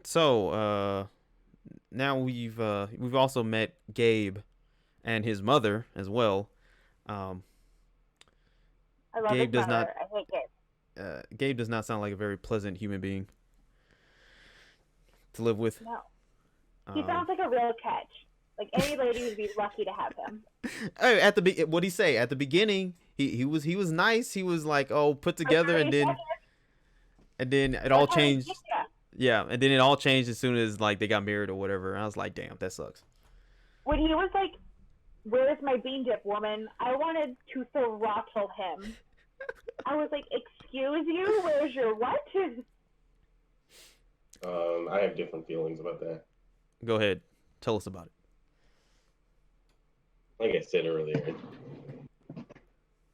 A: So now we've also met Gabe and his mother as well.
D: I love
A: Gabe
D: his
A: does
D: mother.
A: not.
D: I hate Gabe.
A: Gabe does not sound like a very pleasant human being to live with.
D: No, he sounds like a real catch. Like any lady would be lucky to have him.
A: Hey, what'd he say at the beginning? He was nice. He was like, oh, put together, and then it all changed. Yeah, and then it all changed as soon as like they got married or whatever. And I was like, damn, that sucks.
D: When he was like, "Where's my bean dip, woman?" I wanted to throttle him. I was like, "Excuse you, where's your what?"
B: I have different feelings about that.
A: Go ahead, tell us about it.
B: Like I said earlier,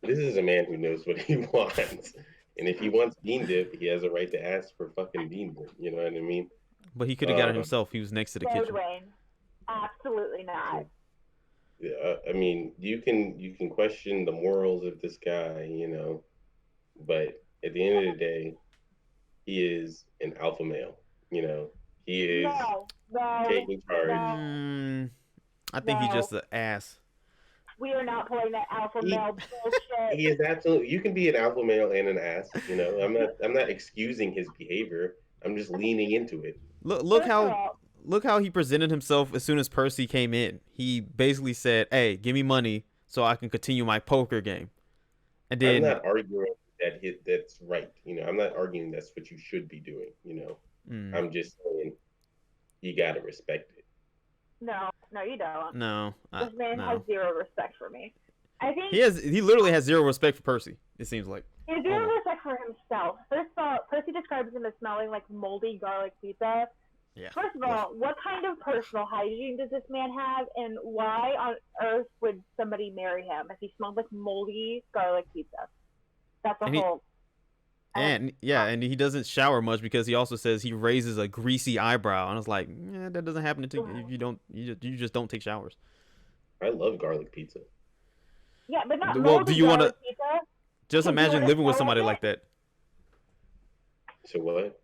B: this is a man who knows what he wants. And if he wants bean dip, he has a right to ask for fucking bean dip. You know what I mean?
A: But he could have got it himself. He was next to the kitchen.
D: Dwayne. Absolutely not.
B: Yeah, I mean, you can question the morals of this guy, but at the end of the day, he is an alpha male. You know, he is taking charge.
A: I think he's just an ass.
D: We are not pulling that alpha male bullshit.
B: He is absolutely. You can be an alpha male and an ass. You know, I'm not excusing his behavior. I'm just leaning into it.
A: Look how he presented himself as soon as Percy came in. He basically said, "Hey, give me money so I can continue my poker game." And then
B: I'm not arguing that's right. You know, I'm not arguing that's what you should be doing. You know, I'm just saying you gotta respect it.
D: No, you don't.
A: No,
D: this man has zero respect for me. I think
A: he literally has zero respect for Percy. It seems like
D: he has zero respect for himself. First of all, Percy describes him as smelling like moldy garlic pizza.
A: Yeah.
D: First of all, what kind of personal hygiene does this man have, and why on earth would somebody marry him if he smelled like moldy garlic pizza? That's a whole.
A: And he doesn't shower much because he also says he raises a greasy eyebrow, and I was like, that doesn't happen if you just don't take showers.
B: I love garlic pizza.
D: Yeah, but not
A: well. Do you want to just imagine living with somebody like that?
B: So what?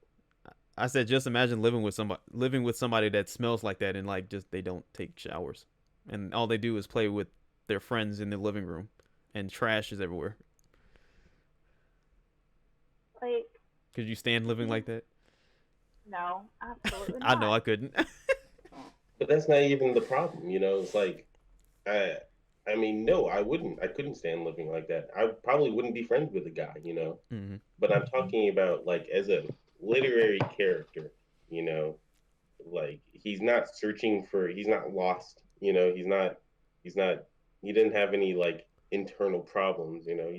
A: I said, just imagine living with somebody that smells like that, and like just they don't take showers, and all they do is play with their friends in the living room, and trash is everywhere.
D: Like,
A: could you stand living like that?
D: No, absolutely not.
A: I know I couldn't.
B: But that's not even the problem, you know. It's like, I mean, no, I wouldn't. I couldn't stand living like that. I probably wouldn't be friends with a guy, you know.
A: Mm-hmm.
B: But I'm talking about like as a literary character, you know, like he's not lost, you know. He didn't have any like internal problems, you know.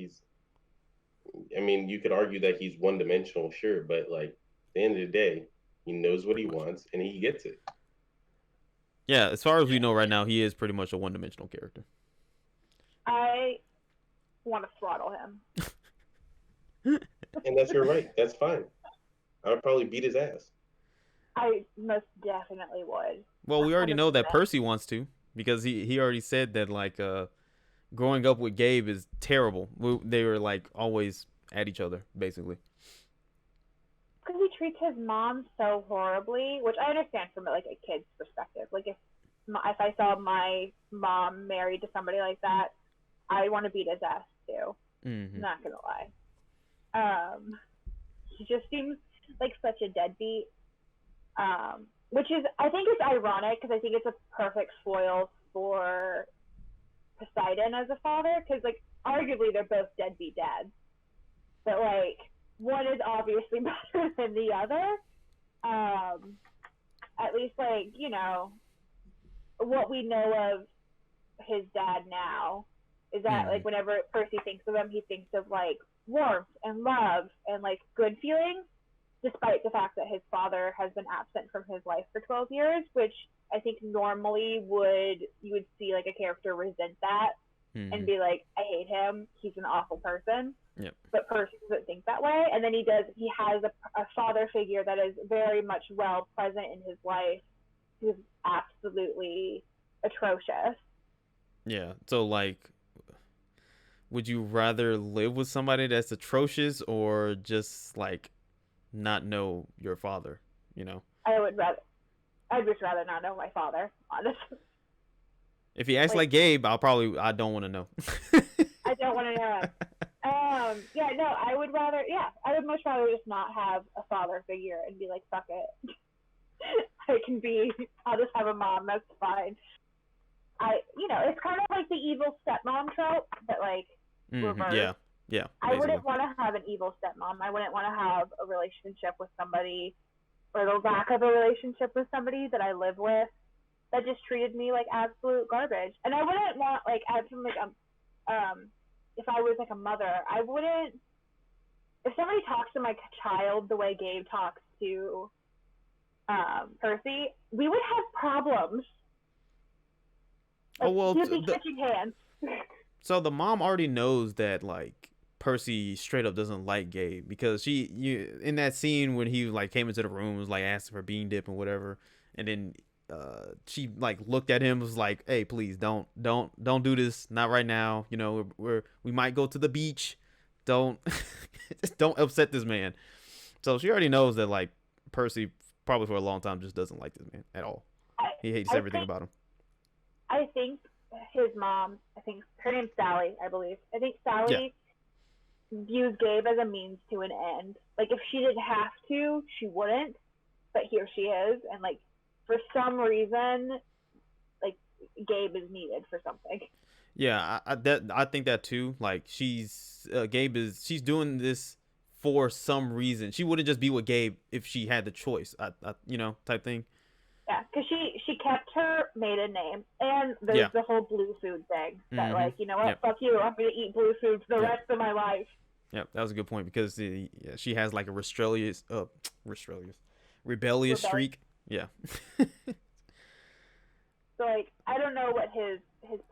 B: I mean, you could argue that he's one-dimensional, sure, but like at the end of the day, he knows what he wants and he gets it.
A: Yeah, as far as we know right now, he is pretty much a one-dimensional character.
D: I want to throttle him.
B: And that's your right. That's fine. I would probably beat his ass.
D: I most definitely would.
A: Well, we already know that Percy wants to, because he already said that like growing up with Gabe is terrible. They were like always at each other, basically.
D: Because he treats his mom so horribly, which I understand from like a kid's perspective. Like if I saw my mom married to somebody like that, I want to beat his ass too.
A: Mm-hmm.
D: Not gonna lie. He just seems like such a deadbeat. Which is, I think it's ironic because I think it's a perfect foil for Poseidon as a father, because like arguably they're both deadbeat dads, but like one is obviously better than the other. At least like, you know, what we know of his dad now is that like whenever Percy thinks of him, he thinks of like warmth and love and like good feelings, despite the fact that his father has been absent from his life for 12 years, which I think normally you would see like a character resent that and be like, I hate him, he's an awful person.
A: Yep.
D: But Percy doesn't think that way, and then he has a father figure that is very much well present in his life, who's absolutely atrocious.
A: Yeah, so like, would you rather live with somebody that's atrocious or just like not know your father, you know?
D: I'd just rather not know my father, honestly.
A: If he acts like Gabe, I don't want to know.
D: I don't want to know him. Yeah, no, I would much rather just not have a father figure and be like, fuck it. I'll just have a mom, that's fine. It's kind of like the evil stepmom trope, but like reversed.
A: Yeah. Basically.
D: I wouldn't want to have an evil stepmom. I wouldn't want to have a relationship with somebody, or the lack of a relationship with somebody that I live with, that just treated me like absolute garbage. And I wouldn't want, like, as from like if I was like a mother, I wouldn't. If somebody talks to my child the way Gabe talks to Percy, we would have problems. Like, he'd be catching hands.
A: So the mom already knows that like Percy straight up doesn't like Gabe, because in that scene when he like came into the room, was like asking for bean dip and whatever, and then she like looked at him, was like, hey, please don't do this, not right now, you know, we might go to the beach, don't don't upset this man. So she already knows that like Percy probably for a long time just doesn't like this man at all. He hates everything about him.
D: I think his mom, I think her name's Sally, I believe. I think Sally views Gabe as a means to an end. Like if she didn't have to, she wouldn't. But here she is, and like for some reason, like Gabe is needed for something.
A: Yeah, I think that too. Like she's she's doing this for some reason. She wouldn't just be with Gabe if she had the choice. Type thing.
D: Yeah, because she kept her maiden name, and there's the whole blue food thing. That like, you know what, fuck you, I'm gonna eat blue food for the rest of my life.
A: Yeah, that was a good point because she has like a rebellious streak. Yeah.
D: So like, I don't know what his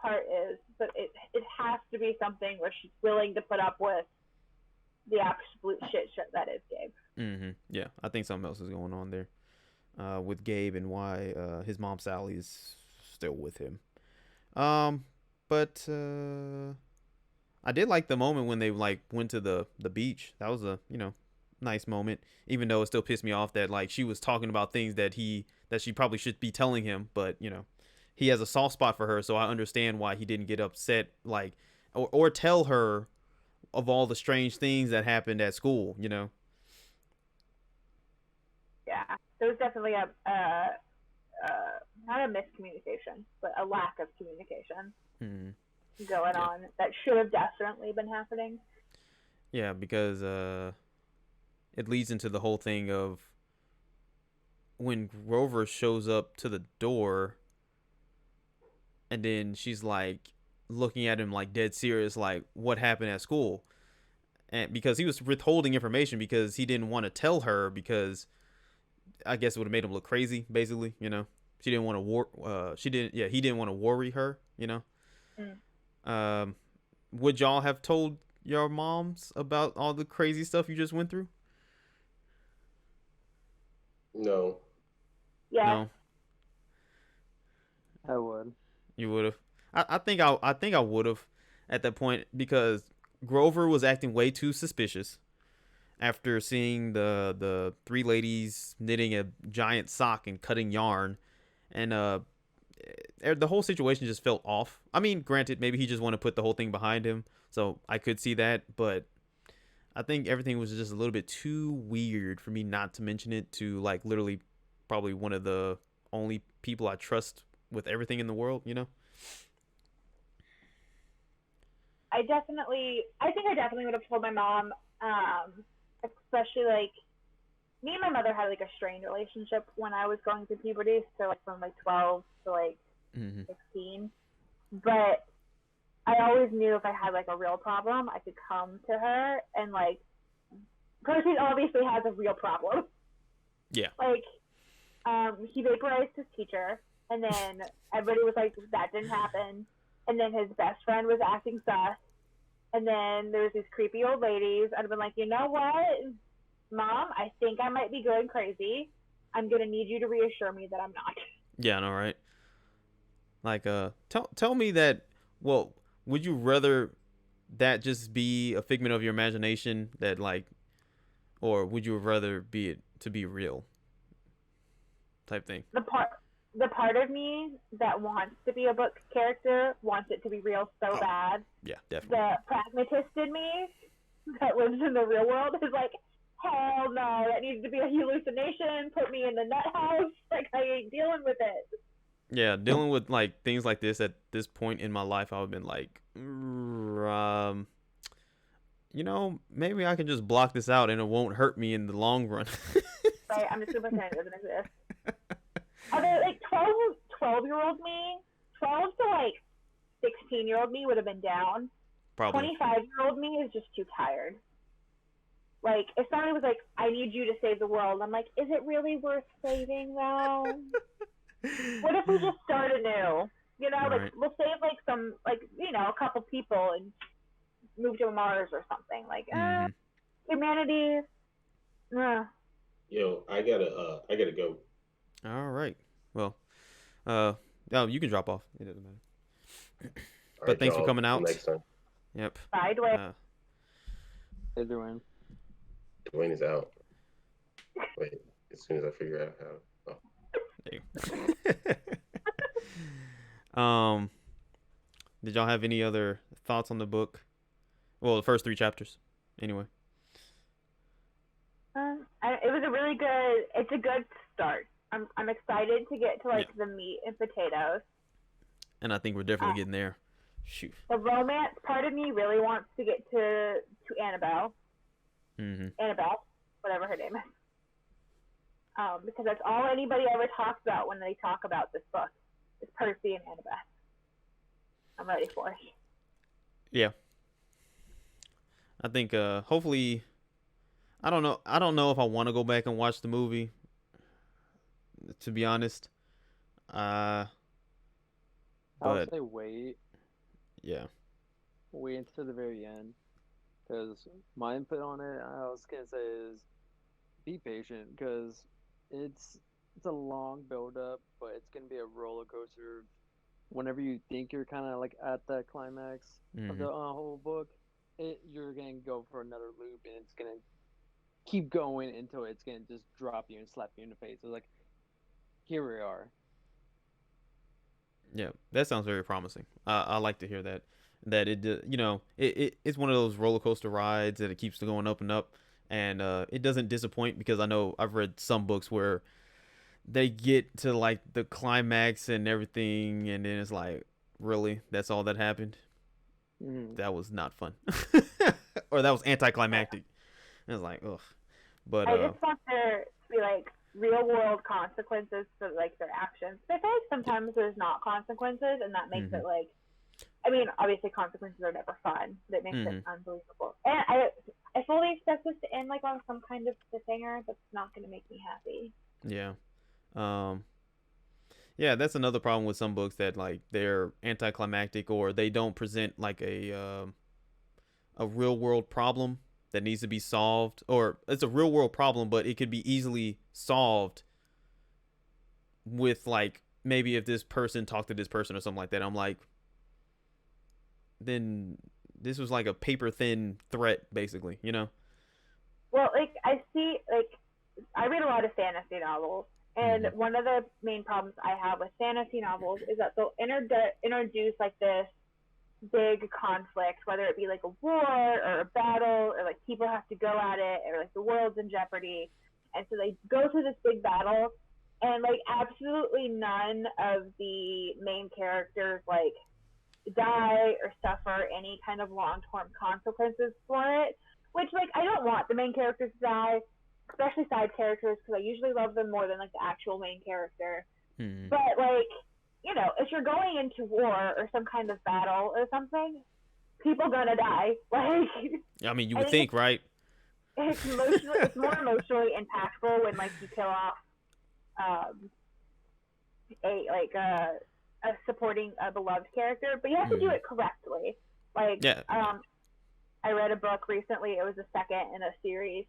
D: part is, but it has to be something where she's willing to put up with the absolute shit that is Gabe.
A: Yeah, I think something else is going on there with Gabe and why his mom Sally is still with him. But I did like the moment when they like went to the beach. That was a nice moment, even though it still pissed me off that like she was talking about things that she probably should be telling him, but he has a soft spot for her, so I understand why he didn't get upset like or tell her of all the strange things that happened at school.
D: Yeah, there was definitely a not a miscommunication, but a lack of communication going on that should have definitely been happening.
A: Yeah, because it leads into the whole thing of when Grover shows up to the door and then she's like looking at him like dead serious, like what happened at school, and because he was withholding information because he didn't want to tell her because I guess it would have made him look crazy, basically. She didn't want to he didn't want to worry her. Would y'all have told your moms about all the crazy stuff you just went through?
B: No.
D: Yeah.
A: No.
C: I would.
A: You would have. I think I would have at that point because Grover was acting way too suspicious after seeing the three ladies knitting a giant sock and cutting yarn, and the whole situation just felt off. I mean, granted, maybe he just wanted to put the whole thing behind him, so I could see that, but I think everything was just a little bit too weird for me not to mention it to like literally probably one of the only people I trust with everything in the world.
D: I think I definitely would have told my mom, especially like me and my mother had like a strained relationship when I was going through puberty, so like from like 12 to like 16. But I always knew if I had like a real problem, I could come to her, and like Percy obviously has a real problem.
A: Yeah.
D: Like he vaporized his teacher, and then everybody was like, that didn't happen. And then his best friend was acting sus. And then there's these creepy old ladies. I'd have been like, you know what, Mom, I think I might be going crazy. I'm going to need you to reassure me that I'm not.
A: Yeah, I know, right? Like, tell me that, well, would you rather that just be a figment of your imagination that like, or would you rather be it to be real type thing?
D: The part of me that wants to be a book character wants it to be real so bad.
A: Yeah, definitely.
D: The pragmatist in me that lives in the real world is like, hell no, that needs to be a hallucination. Put me in the nut house. Like, I ain't dealing with it.
A: Yeah, dealing with like things like this at this point in my life, I would have been like, maybe I can just block this out and it won't hurt me in the long run.
D: Right, I'm just gonna pretend it doesn't exist. Although, like, 12-year-old me, 12 to, like, 16-year-old me would have been down.
A: Probably.
D: 25-year-old me is just too tired. Like, if somebody was like, I need you to save the world, I'm like, is it really worth saving, though? What if we just start anew? Like, we'll save, like, some, like, a couple people and move to Mars or something. Like, humanity,
B: Yo, I gotta go.
A: All right. Well, you can drop off. It doesn't matter. But
B: right,
A: thanks for coming out.
B: Next time.
A: Yep.
D: Bye, Dwayne.
C: Hey, Dwayne.
B: Dwayne is out. Wait, as soon as I figure out how.
A: Did y'all have any other thoughts on the book? Well, the first 3 chapters, anyway.
D: It was a really good. It's a good start. I'm excited to get to like the meat and potatoes.
A: And I think we're definitely getting there. Shoot.
D: The romance part of me really wants to get to Annabelle.
A: Mm-hmm.
D: Annabelle, whatever her name is. Because that's all anybody ever talks about when they talk about this book. Is Percy and Annabelle. I'm ready for it.
A: Yeah. I think hopefully I don't know if I want to go back and watch the movie, to be honest.
C: I would say wait.
A: Yeah.
C: Wait until the very end. Because my input on it, I was going to say is be patient because it's a long build up, but it's going to be a roller coaster. Whenever you think you're kind of like at the climax of the whole book, you're going to go for another loop and it's going to keep going until it's going to just drop you and slap you in the face. So like, here we are.
A: Yeah, that sounds very promising. I like to hear that. That it's one of those roller coaster rides that it keeps going up and up, and it doesn't disappoint because I know I've read some books where they get to like the climax and everything, and then it's like, really, that's all that happened? That was not fun, or that was anticlimactic. And it's like, ugh. But
D: I just want there to be like real world consequences for like their actions. I feel like sometimes there's not consequences, and that makes it like. I mean, obviously consequences are never fun. That makes it unbelievable. And I fully expect this to end like on some kind of cliffhanger that's not going to make me happy.
A: Yeah. Yeah, that's another problem with some books that like they're anticlimactic or they don't present like a real world problem that needs to be solved, or it's a real world problem but it could be easily solved with like maybe if this person talked to this person or something like that. I'm like, then this was like a paper thin threat basically, you know?
D: Well, like I read a lot of fantasy novels, and one of the main problems I have with fantasy novels is that they'll introduce like this big conflict, whether it be like a war or a battle or like people have to go at it or like the world's in jeopardy, and so they go through this big battle and like absolutely none of the main characters like die or suffer any kind of long-term consequences for it, which like I don't want the main characters to die, especially side characters, because I usually love them more than like the actual main character. But like, you know, if you're going into war or some kind of battle or something, people gonna die. Like,
A: I mean, you would think, right?
D: It's more emotionally impactful when like you kill off a supporting a beloved character, but you have to do it correctly. Like, I read a book recently. It was the second in a series,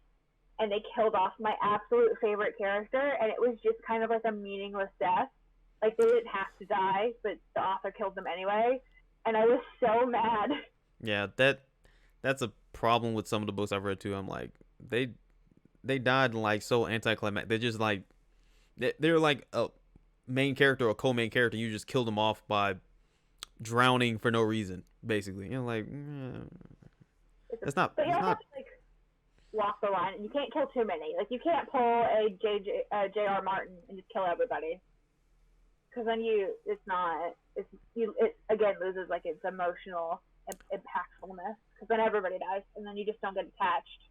D: and they killed off my absolute favorite character, and it was just kind of like a meaningless death. Like, they didn't have to die, but the author killed them anyway, and I was so mad.
A: Yeah, that's a problem with some of the books I've read too. I'm like, they died like so anticlimactic. They're just like they're like a main character or co-main character. You just killed them off by drowning for no reason, basically. You know, like that's not.
D: But you have to like walk the line, and you can't kill too many. Like, you can't pull a J.R. Martin and just kill everybody, because then it again loses like its emotional impactfulness, because then everybody dies, and then you just don't get attached.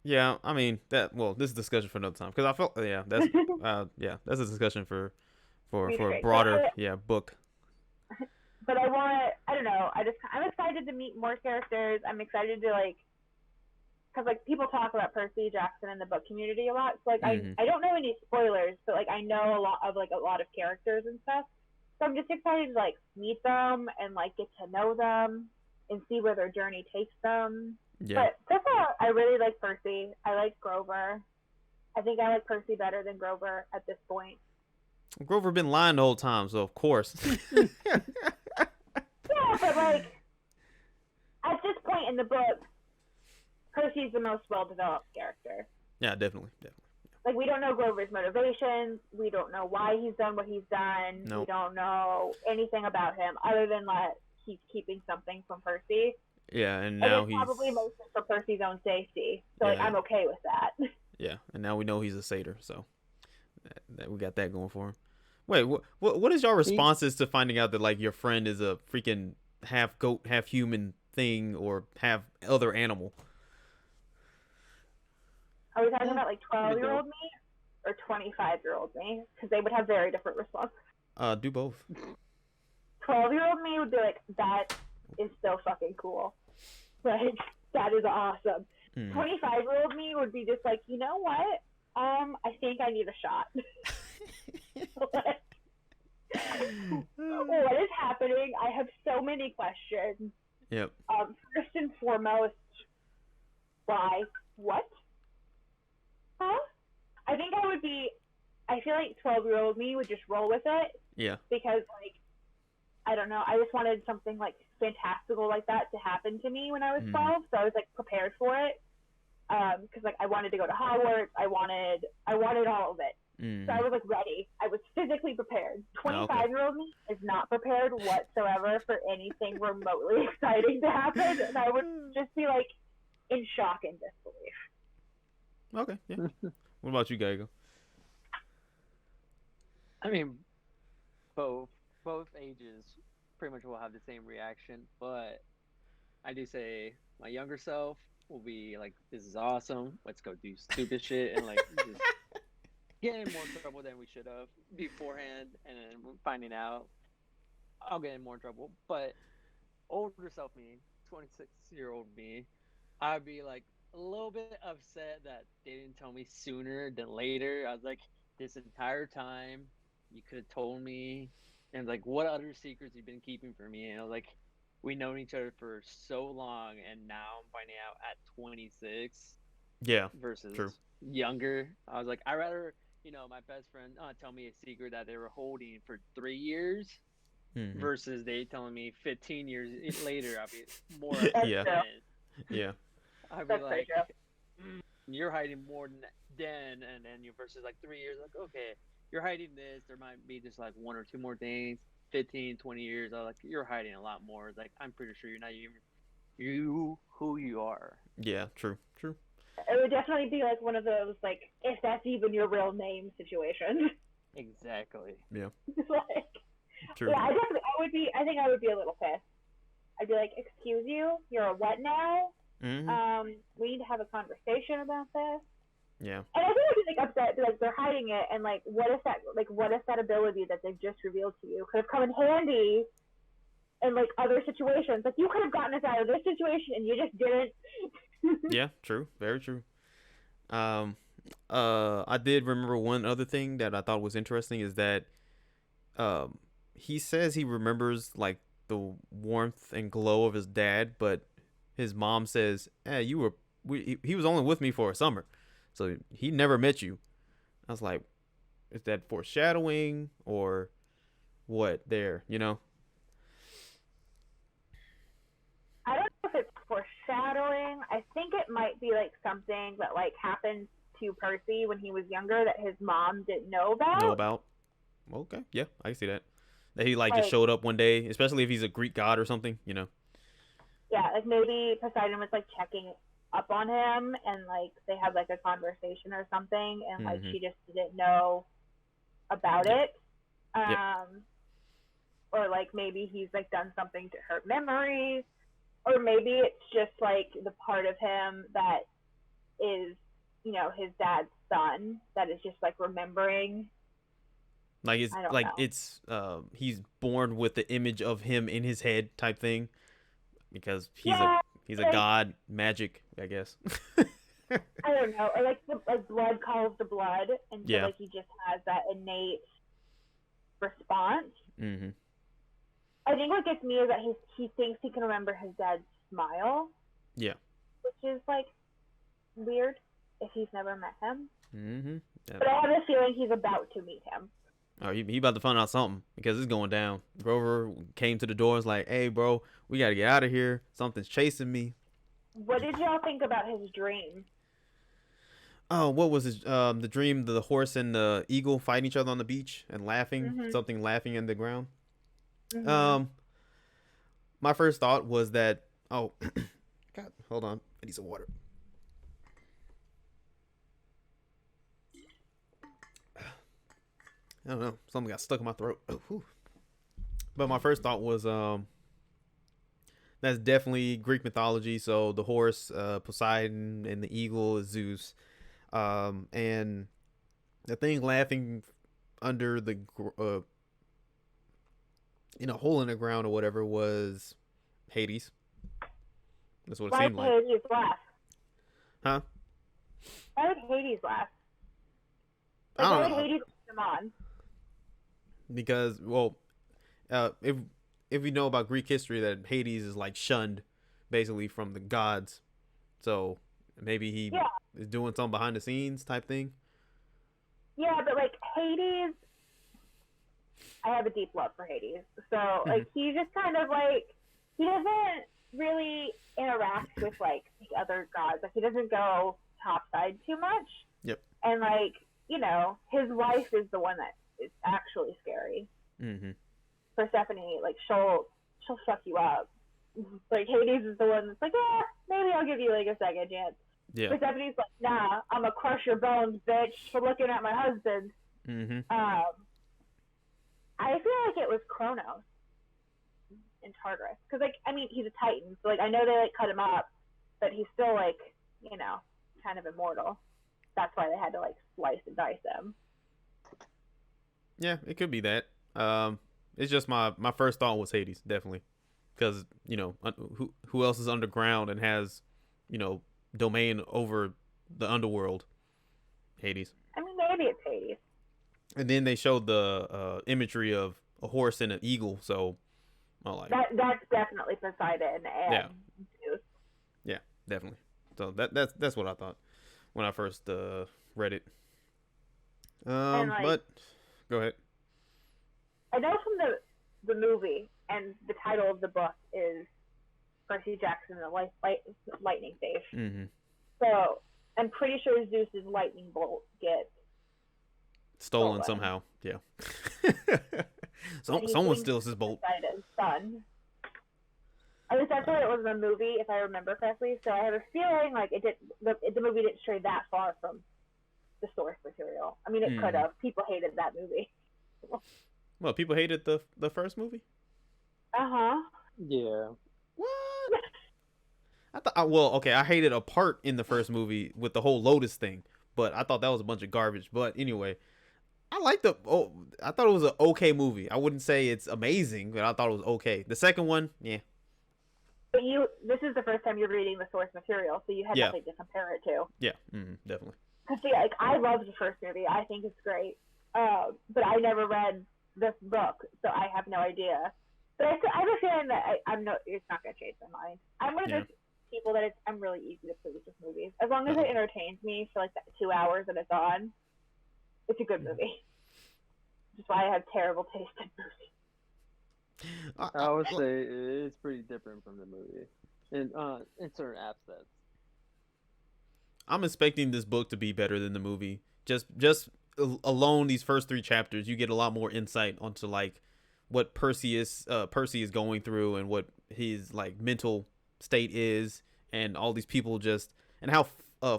A: Yeah, I mean that. Well, this is a discussion for another time, because I felt that's that's a discussion for a broader book.
D: But I don't know. I'm excited to meet more characters. I'm excited to like, because like people talk about Percy Jackson in the book community a lot. So like I don't know any spoilers, but like I know a lot of characters and stuff. So I'm just excited to like meet them and like get to know them and see where their journey takes them.
A: Yeah.
D: But so far, I really like Percy. I like Grover. I think I like Percy better than Grover at this point.
A: Grover been lying the whole time, so of course.
D: Yeah, but like at this point in the book, Percy's the most well-developed character.
A: Yeah, definitely.
D: like, we don't know Grover's motivations. We don't know why he's done what he's done.
A: Nope.
D: We don't know anything about him other than that he's keeping something from Percy.
A: Yeah, and now
D: it's
A: he's
D: probably mostly for Percy's own safety. So like,
A: Yeah.
D: I'm okay with that.
A: Yeah, and now we know he's a satyr, so that we got that going for him. Wait, what is your responses to finding out that like your friend is a freaking half goat, half human thing, or half other animal?
D: Are we talking about like 12-year-old me or 25-year-old me? Because they would have very different responses.
A: Do both.
D: 12-year-old me would be like, that is so fucking cool. Like, that is awesome. 25-year-old me would be just like, you know what? I think I need a shot. What is happening? I have so many questions.
A: Yep.
D: First and foremost, why? What? Huh? I think I feel like 12-year-old me would just roll with it.
A: Yeah.
D: Because, like, I don't know, I just wanted something, like, fantastical like that to happen to me when I was 12, so I was, like, prepared for it. Because, like, I wanted to go to Hogwarts, I wanted all of it. So I was, like, ready. I was physically prepared. 25-year-old me is not prepared whatsoever for anything remotely exciting to happen, and I would just be, like, in shock and disbelief.
A: Okay, yeah. What about you, Geigo?
C: I mean, both ages pretty much will have the same reaction, but I do say my younger self will be like, this is awesome, let's go do stupid shit, and like just get in more trouble than we should have beforehand, and then finding out I'll get in more trouble. But older self me, 26-year-old me, I'd be like a little bit upset that they didn't tell me sooner than later. I was like, this entire time you could have told me. And like, what other secrets you've been keeping from me? And I was like, we known each other for so long, and now I'm finding out at 26.
A: Yeah.
C: Versus
A: true.
C: Younger. I was like, I'd rather, my best friend tell me a secret that they were holding for 3 years versus they telling me 15 years later. I'll be more upset.
A: Yeah.
C: I'd be like, you're hiding more than then, and then you versus like 3 years, like, okay, you're hiding this, there might be just like one or two more things. 15, 20 years, I was like, you're hiding a lot more. Like, I'm pretty sure you're not even who you are.
A: Yeah, true.
D: It would definitely be like one of those, like, if that's even your real name situations.
C: Exactly.
A: Yeah.
D: Like,
A: true.
D: Yeah, I think I would be a little pissed. I'd be like, excuse you, you're a what now? We need to have a conversation about this.
A: Yeah.
D: And I think I'd be like upset, like they're hiding it, and like what if that ability that they've just revealed to you could have come in handy in like other situations? Like, you could have gotten us out of this situation and you just didn't.
A: Yeah, true. Very true. I did remember one other thing that I thought was interesting is that he says he remembers like the warmth and glow of his dad, but his mom says, he was only with me for a summer. So he never met you. I was like, is that foreshadowing or what there,
D: I don't know if it's foreshadowing. I think it might be like something that like happened to Percy when he was younger that his mom didn't know about.
A: Okay, yeah, I can see that. That he like just showed up one day, especially if he's a Greek god or something,
D: Yeah, like maybe Poseidon was like checking up on him, and like they had like a conversation or something, and like she just didn't know about it. Or like maybe he's like done something to hurt memories, or maybe it's just like the part of him that is, his dad's son that is just like remembering.
A: Like it's he's born with the image of him in his head type thing, because he's a god, magic, I guess.
D: I don't know, or like blood calls to blood, and so like he just has that innate response. I think what gets me is that he thinks he can remember his dad's smile. Yeah. Which is like weird if he's never met him. But I have a feeling he's about to meet him.
A: Oh, he about to find out something, because it's going down. Grover came to the door and was like, hey, bro, we got to get out of here. Something's chasing me.
D: What did y'all think about his dream?
A: Oh, what was it? The dream, the horse and the eagle fighting each other on the beach and laughing,
D: Mhm.
A: something laughing in the ground.
D: Mhm.
A: Um, my first thought was that, oh, God, hold on, I need some water. I don't know, something got stuck in my throat. Oh, whew. But my first thought was, that's definitely Greek mythology. So the horse, Poseidon, and the eagle is Zeus. And the thing laughing under the in a hole in the ground or whatever was Hades. That's what it
D: Why
A: seemed
D: would
A: like.
D: Hades laugh?
A: Huh?
D: Why would Hades laugh?
A: I
D: Like, why
A: don't
D: would
A: know.
D: Hades put them on?
A: Because, well, if we know about Greek history, that Hades is like shunned basically from the gods. So maybe he
D: Yeah.
A: is doing something behind the scenes type thing.
D: Yeah, but like Hades, I have a deep love for Hades. So like he's just kind of like he doesn't really interact with like the other gods. Like he doesn't go topside too much.
A: Yep.
D: And like, you know, his wife is the one that is actually scary.
A: Mm-hmm.
D: Persephone, like she'll fuck you up. Like Hades is the one that's like, yeah, maybe I'll give you like a second chance.
A: Yeah.
D: Persephone's like, nah, I'm gonna crush your bones, bitch, for looking at my husband.
A: Mm-hmm.
D: I feel like it was Kronos in Tartarus, because like I mean he's a Titan, so like I know they like cut him up, but he's still like, you know, kind of immortal. That's why they had to like slice and dice him.
A: Yeah, it could be that. It's just my first thought was Hades, definitely, because you know who else is underground and has, you know, domain over the underworld? Hades.
D: I mean maybe it's Hades.
A: And then they showed the imagery of a horse and an eagle, so I like
D: that's definitely Poseidon and
A: yeah,
D: Zeus.
A: yeah, definitely. So that's what I thought when I first read it.
D: And like
A: But go ahead.
D: I know from the movie and the title of the book is Percy Jackson and the Lightning Thief.
A: Mm-hmm.
D: So I'm pretty sure Zeus's lightning bolt gets
A: Stolen somehow. Yeah. Someone steals his bolt.
D: Poseidon's son. At least that's what it was in the movie, if I remember correctly. So I have a feeling like the movie didn't stray that far from the source material. I mean, it could have. People hated that movie.
A: Well, people hated the first movie.
D: Uh-huh.
C: Yeah.
A: What? I thought. Well, okay, I hated a part in the first movie with the whole Lotus thing, but I thought that was a bunch of garbage. But anyway, I liked I thought it was an okay movie. I wouldn't say it's amazing, but I thought it was okay. The second one, yeah.
D: But this is the first time you're reading the source material, so you had nothing to compare it to.
A: Yeah, definitely.
D: Because see, like I love the first movie. I think it's great. But I never read this book, so I have no idea. But I have a feeling that it's not going to change my mind. I'm one of those people that I'm really easy to please with movies. As long as it entertains me for like 2 hours that it's on, it's a good movie. That's why I have terrible taste in movies.
C: I would say it's pretty different from the movie in certain aspects.
A: I'm expecting this book to be better than the movie. Just alone these first 3 chapters, you get a lot more insight onto like what Percy is going through and what his like mental state is, and all these people and how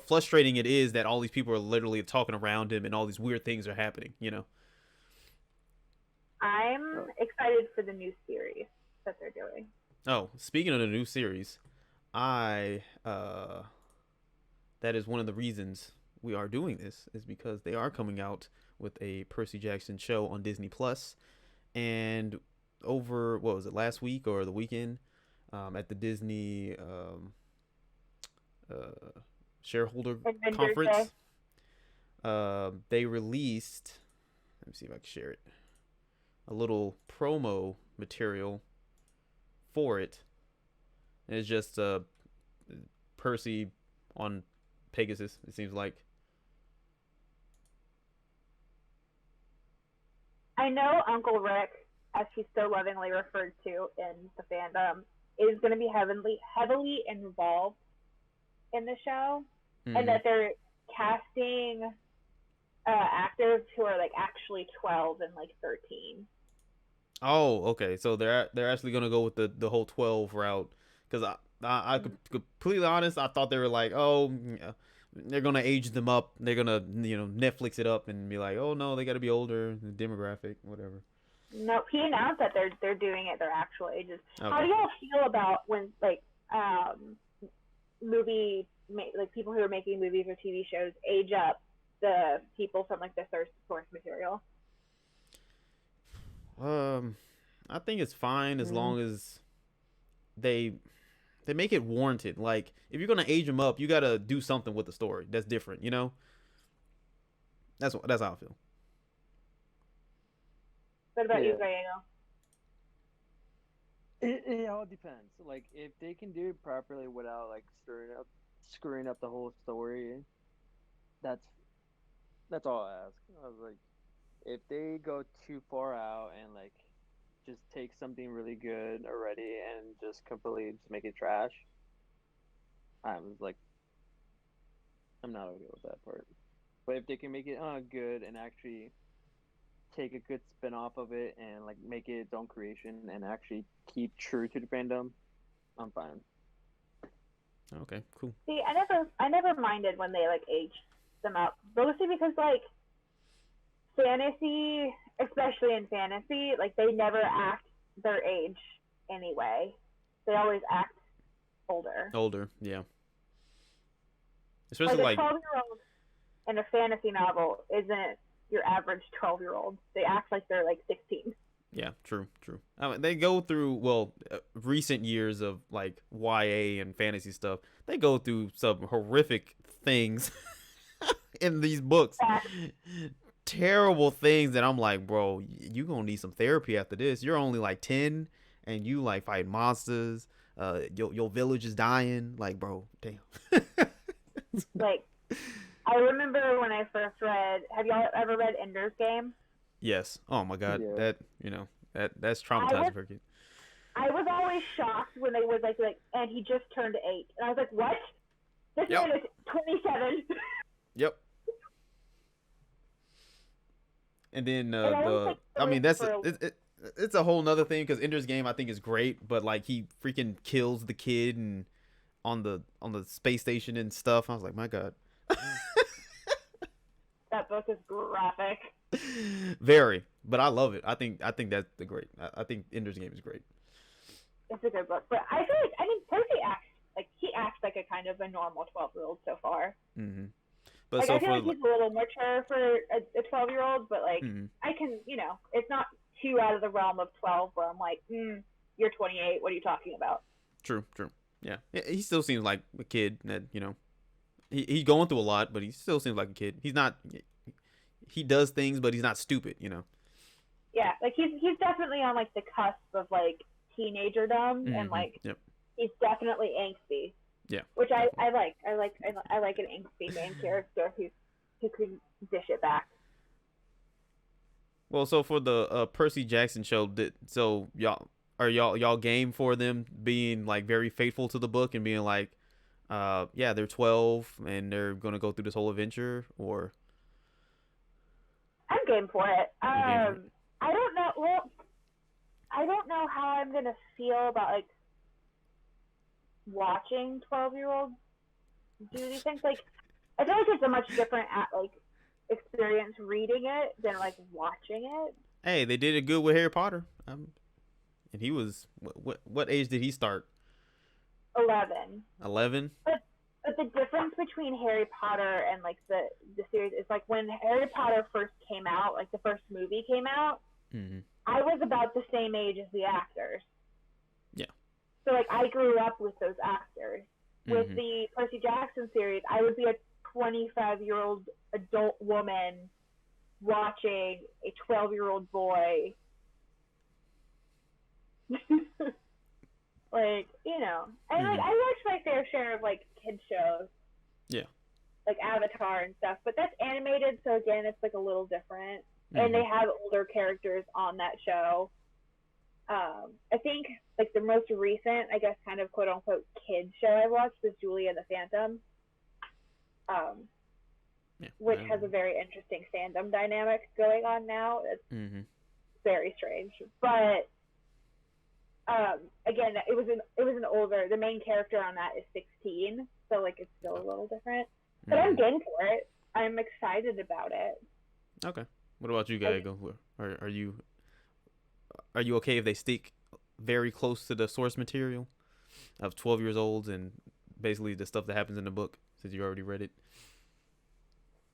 A: frustrating it is that all these people are literally talking around him and all these weird things are happening, you know.
D: I'm excited for the new series that they're doing.
A: Oh, speaking of the new series, that is one of the reasons we are doing this, is because they are coming out with a Percy Jackson show on Disney Plus. And over, what was it, last week or the weekend, at the Disney shareholder conference, they released, let me see if I can share it, a little promo material for it. And it's just Percy on Pegasus, it seems like.
D: I know Uncle Rick, as he's so lovingly referred to in the fandom, is going to be heavily involved in the show, and that they're casting actors who are like actually 12 and like 13.
A: Oh, okay. So they're actually gonna go with the whole 12 route, because I completely honest, I thought they were like, oh, yeah, they're gonna age them up. They're gonna Netflix it up and be like, oh no, they got to be older, demographic, whatever.
D: No, he announced that they're doing it their actual ages.
A: Okay.
D: How do y'all feel about when like like people who are making movies or TV shows age up the people from like the source material?
A: I think it's fine as long as they make it warranted. Like, if you're gonna age them up, you gotta do something with the story that's different. That's how I feel.
D: What about you, Gayano?
C: It all depends. Like, if they can do it properly without like screwing up the whole story, that's all I ask. I was like, if they go too far out and like just take something really good already and just completely just make it trash, I was like, I'm not okay with that part. But if they can make it good and actually take a good spin off of it and like make it its own creation and actually keep true to the fandom, I'm fine.
A: Okay, cool.
D: See, I never minded when they like aged them up, mostly because like fantasy, especially in fantasy, like they never act their age anyway. They always act older.
A: Older, yeah. Especially
D: like a 12-year-old in a fantasy novel isn't your average 12-year-old. They act like they're like 16.
A: Yeah, true. I mean, they go through recent years of like YA and fantasy stuff. They go through some horrific things in these books. Terrible things that I'm like, bro, you gonna need some therapy after this. You're only like 10 and you like fight monsters. Your village is dying. Like, bro, damn.
D: Like, I remember when I first read. Have y'all ever read Ender's Game?
A: Yes. Oh my God.
C: Yeah.
A: That's traumatizing for a kid.
D: I was always shocked when they was like, and he just turned 8, and I was like, what? This man is 27.
A: Yep. And then it's a whole nother thing, because Ender's Game I think is great, but like he freaking kills the kid and on the space station and stuff. I was like, my God.
D: That book is graphic.
A: Very, but I love it. I think that's the great. I think Ender's Game is great.
D: It's a good book, but I feel like Percy acts like a kind of a normal 12-year-old so far.
A: Mm-hmm. But
D: like,
A: so
D: I feel like he's a little mature for a 12-year-old, but like I can, it's not too out of the realm of 12 where I'm like, you're 28. What are you talking about?
A: True. Yeah, he still seems like a kid that he's going through a lot, but he still seems like a kid. He's not. He does things, but he's not stupid,
D: Yeah, like he's definitely on like the cusp of like teenagerdom, and like he's definitely angsty.
A: Yeah,
D: which I like. I like an angsty main character who can dish it back.
A: Well, so for the Percy Jackson show, so y'all game for them being like very faithful to the book and being like, yeah, they're 12 and they're gonna go through this whole adventure, or?
D: I'm game for it. I don't know. Well, I don't know how I'm gonna feel about like watching 12-year-olds do these things. Like, I feel like it's a much different experience reading it than like watching it.
A: Hey, they did it good with Harry Potter. And he was what age did he start?
D: 11.
A: 11.
D: But the difference between Harry Potter and like the series is like when Harry Potter first came out, like the first movie came out, I was about the same age as the actors.
A: Yeah.
D: So like I grew up with those actors. With the Percy Jackson series, I would be a 25-year-old adult woman watching a 12-year-old boy. Like, and like I watched my fair share of like kid shows.
A: Yeah.
D: Like Avatar and stuff, but that's animated, so again, it's like a little different. And they have older characters on that show. I think like the most recent, I guess, kind of quote unquote kid show I watched was Julie and the Phantom.
A: Yeah.
D: which has a very interesting fandom dynamic going on now. It's very strange, but again, it was an older. The main character on that is 16, so like it's still a little different. But I'm game for it. I'm excited about it.
A: Okay. What about you, Geigo? Are you okay if they stick very close to the source material of 12 years old and basically the stuff that happens in the book since you already read it?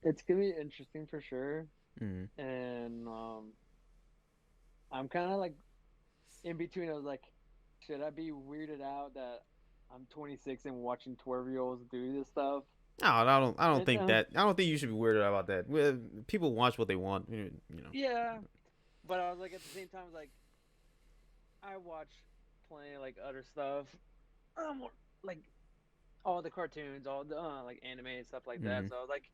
C: It's gonna be interesting for sure,
A: Mm-hmm.
C: and I'm kind of like in between. I was like, should I be weirded out that I'm 26 and watching 12-year-olds do this stuff?
A: No, I don't think that. I don't think you should be weirded out about that. People watch what they want, you know.
C: Yeah, but I was like, at the same time, I was like, I watch plenty like other stuff, like all the cartoons, all the like anime and stuff like that. So I was like,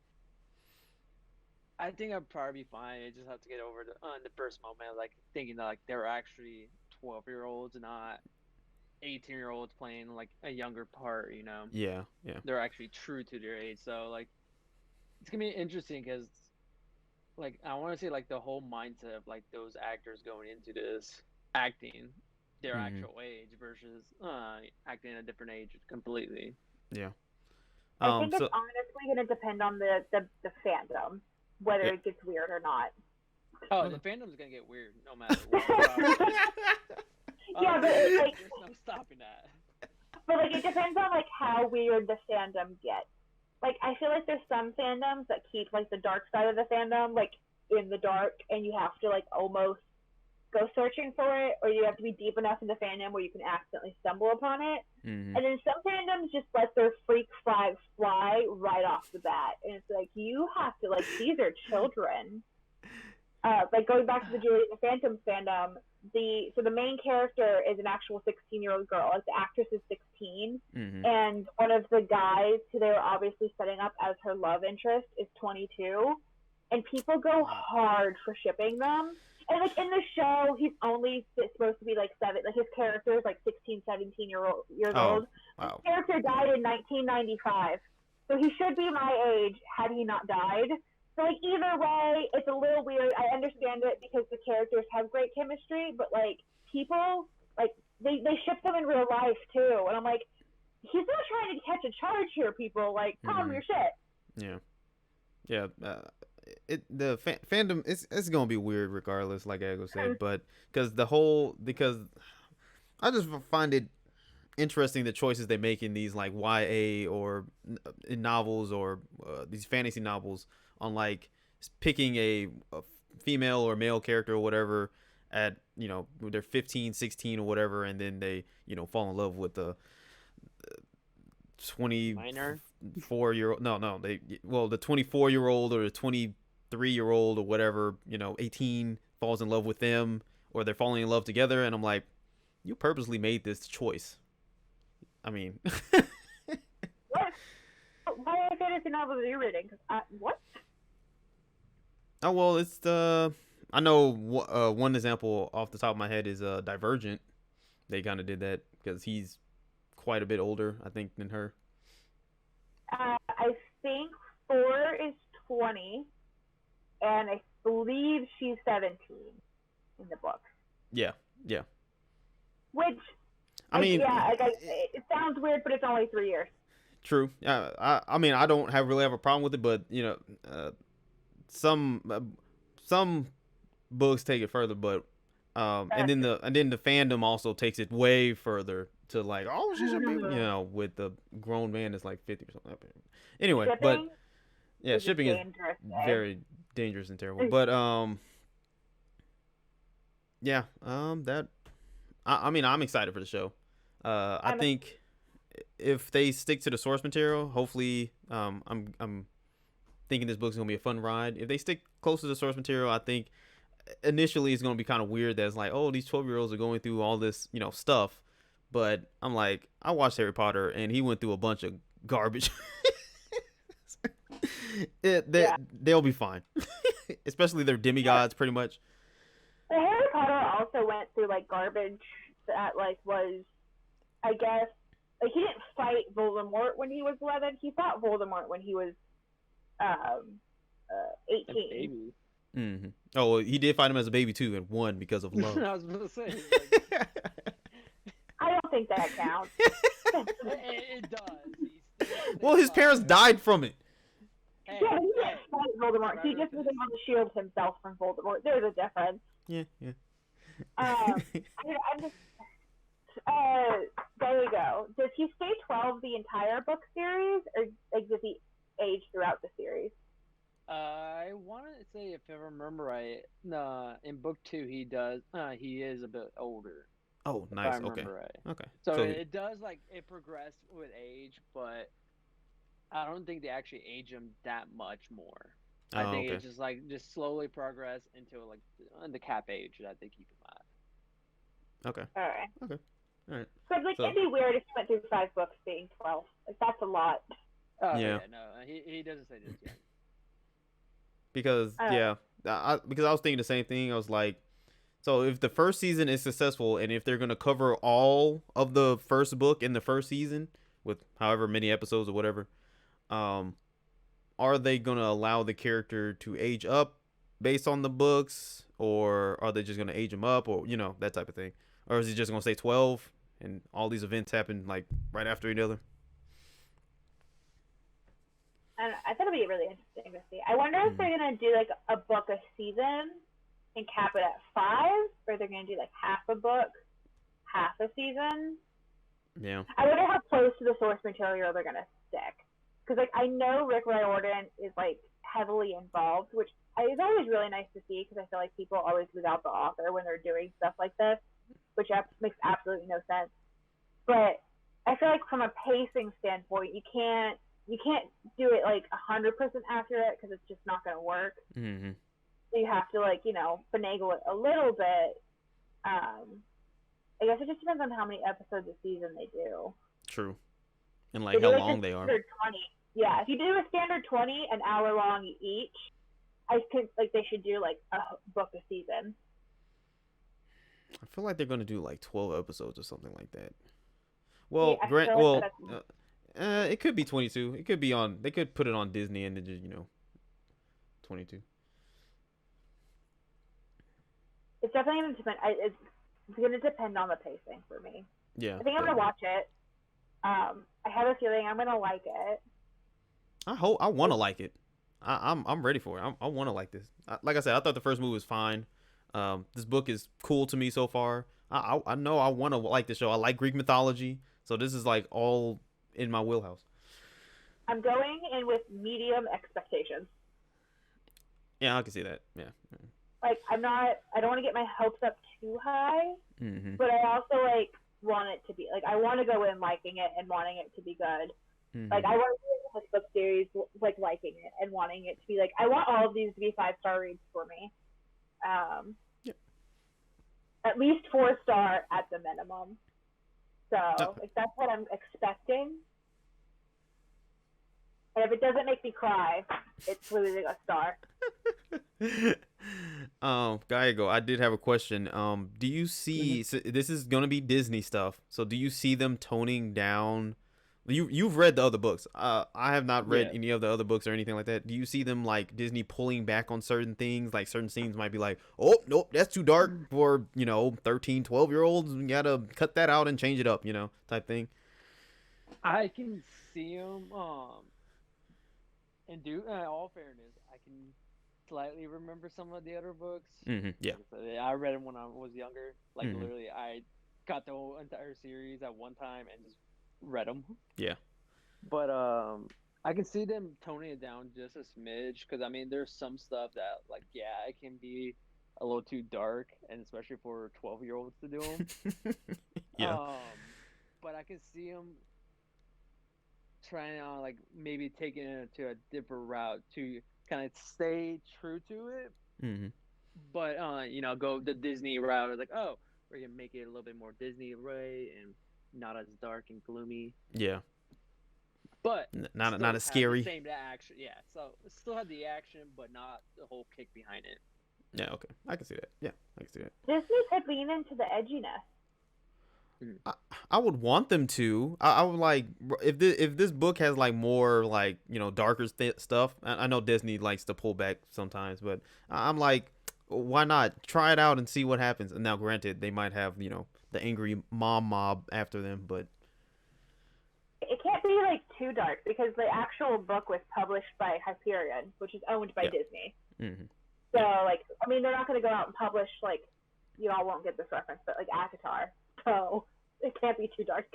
C: I think I'd probably be fine. I just have to get over the first moment, like thinking that like they're actually 12-year-olds and not 18-year-olds playing like a younger part. You know?
A: Yeah.
C: They're actually true to their age. So like, it's gonna be interesting because like I want to say like the whole mindset of like those actors going into this acting their actual age versus acting at a different age completely.
A: Yeah.
D: I think it's honestly going to depend on the fandom, whether it gets weird or not.
C: Oh, the fandom's going to get weird no matter what.
D: Yeah, but like,
C: there's no stopping that.
D: But like it depends on like how weird the fandom gets. Like I feel like there's some fandoms that keep like the dark side of the fandom like in the dark, and you have to like almost go searching for it, or you have to be deep enough in the fandom where you can accidentally stumble upon it. And then some fandoms just let their freak flags fly right off the bat, and it's like you have to like these are children. Like going back to the Julie and the Phantom fandom, the main character is an actual 16-year-old girl. Like the actress is 16, and one of the guys who they were obviously setting up as her love interest is 22, and people go hard for shipping them. And like in the show, he's only supposed to be like 7. Like his character is like 16, 17 years old.
A: Wow.
D: His character died in 1995, so he should be my age had he not died. So like either way, it's a little weird. I understand it because the characters have great chemistry, but like people like they ship them in real life too, and I'm like, he's not trying to catch a charge here, people. Like calm your shit.
A: Yeah. The fandom it's gonna be weird regardless, like Ego said, but because I just find it interesting the choices they make in these like YA or in novels or these fantasy novels on like picking a female or male character or whatever at when they're 15, 16 or whatever, and then they fall in love with the 24-year-old. The 24-year-old or the 23-year-old or whatever, 18 falls in love with them, or they're falling in love together, and I'm like, you purposely made this choice. I mean,
D: why are fantasy novels are you reading? What?
A: Oh well, it's I know one example off the top of my head is Divergent. They kind of did that because he's quite a bit older, I think, than her.
D: I think 4 is 20, and I believe she's 17 in the book.
A: Yeah.
D: Which,
A: I mean,
D: it sounds weird, but it's only 3 years.
A: True. I mean, I don't really have a problem with it, but some books take it further, but and then the fandom also takes it way further to like, oh, she should be, with the grown man that's like 50 or something. Anyway,
D: shipping
A: shipping is very dangerous and terrible. But I mean, I'm excited for the show. I think if they stick to the source material, hopefully, I'm thinking this book's gonna be a fun ride. If they stick close to the source material, I think initially it's gonna be kind of weird that it's like, oh, these 12-year-olds are going through all this, stuff. But I'm like, I watched Harry Potter and he went through a bunch of garbage. They'll be fine. Especially their demigods, pretty much.
D: The Harry Potter also went through like garbage that like was, I guess, like he didn't fight Voldemort when he was 11. He fought Voldemort when he was
C: A
D: 18.
C: baby.
A: Mm-hmm. Oh, well, he did find him as a baby too, and won because of love.
C: I was gonna say. Like,
D: I don't think that counts.
C: it does.
A: Well, his parents died from it.
C: Hey,
D: Yeah, he
C: hey,
D: didn't fight Voldemort. He just was able to shield himself from Voldemort. There's a difference.
A: Yeah.
D: I'm just. There you go. Does he stay 12 the entire book series, or like does he age throughout the series?
C: I want to say, if I remember right, in book 2 he does. He is a bit older.
A: Oh,
C: If
A: nice.
C: I remember right.
A: Okay.
C: So it does, like, it progressed with age, but I don't think they actually age him that much more. I think
A: okay.
C: it's just slowly progress into like the cap age that they keep him at.
A: Okay.
D: All right.
A: Okay. All right.
D: Because like it'd be weird if he went through 5 books being 12. Like that's a lot.
C: Oh
A: Yeah.
C: No, he doesn't say this yet.
A: Because because I was thinking the same thing. I was like, so if the first season is successful, and if they're gonna cover all of the first book in the first season with however many episodes or whatever, are they gonna allow the character to age up based on the books, or are they just gonna age him up, or that type of thing, or is he just gonna say 12 and all these events happen like right after each other?
D: And I thought it'd be really interesting to see. I wonder if they're gonna do like a book a season and cap it at 5, or they're gonna do like half a book, half a season.
A: Yeah.
D: I wonder how close to the source material they're gonna stick. Because like I know Rick Riordan is like heavily involved, which is always really nice to see, because I feel like people always leave out the author when they're doing stuff like this, which makes absolutely no sense. But I feel like from a pacing standpoint, you can't do it like 100% accurate, because it's just not going to work.
A: Mm-hmm.
D: So you have to finagle it a little bit. I guess it just depends on how many episodes a season they do.
A: True. And like how long they are.
D: 20. Yeah, if you do a standard 20, an hour long each, I think they should do like a book a season.
A: I feel like they're gonna do like 12 episodes or something like that. Well, it could be 22. It could be on. They could put it on Disney and then just 22.
D: It's definitely gonna depend. It's gonna depend on the pacing for me.
A: Yeah.
D: I think I'm gonna watch it. I have a feeling I'm gonna like it.
A: I want to like it. I'm ready for it. I want to like this. Like I said, I thought the first movie was fine. This book is cool to me so far. I know I want to like the show. I like Greek mythology, so this is like all in my wheelhouse.
D: I'm going in with medium expectations.
A: Yeah, I can see that. Yeah.
D: Like I don't want to get my hopes up too high,
A: mm-hmm.
D: but I also want it to be I want to go in liking it and wanting it to be good.
A: Mm-hmm.
D: I want to do this book series liking it and wanting it to be I want all of these to be 5-star reads for me.
A: Yep.
D: At least 4-star at the minimum. So if that's what I'm expecting, and if it doesn't make me cry, it's losing a star.
A: Gallego, I did have a question. Do you see? So this is gonna be Disney stuff. So do you see them toning down? You've read the other books. I have not read any of the other books or anything like that. Do you see them Disney pulling back on certain things? Like certain scenes might be oh nope, that's too dark for 13, 12-year-olds. We gotta cut that out and change it up, type thing.
C: I can see them. And in all fairness, I can slightly remember some of the other books.
A: Mm-hmm, yeah.
C: I read them when I was younger. Literally, I got the whole entire series at one time and just read them.
A: Yeah.
C: But I can see them toning it down just a smidge, because there's some stuff that it can be a little too dark, and especially for 12-year-olds to do them.
A: Yeah.
C: But I can see them trying to maybe taking it to a different route to kind of stay true to it.
A: Mm-hmm.
C: But go the Disney route. We're gonna make it a little bit more Disney way and not as dark and gloomy.
A: Yeah.
C: But
A: not as scary.
C: Same action, yeah. So still have the action, but not the whole kick behind it.
A: Yeah. Okay, I can see that. Yeah, I can see that.
D: Disney could lean into the edginess.
A: I would want them to. I would like if this book has like more like darker stuff. I know Disney likes to pull back sometimes, but I'm like, why not try it out and see what happens? And now, granted, they might have the angry mom mob after them, but
D: it can't be like too dark because the actual book was published by Hyperion, which is owned by Disney.
A: Mm-hmm.
D: So like, I mean, they're not going to go out and publish like, you all won't get this reference, but like ACOTAR. So it can't be too dark.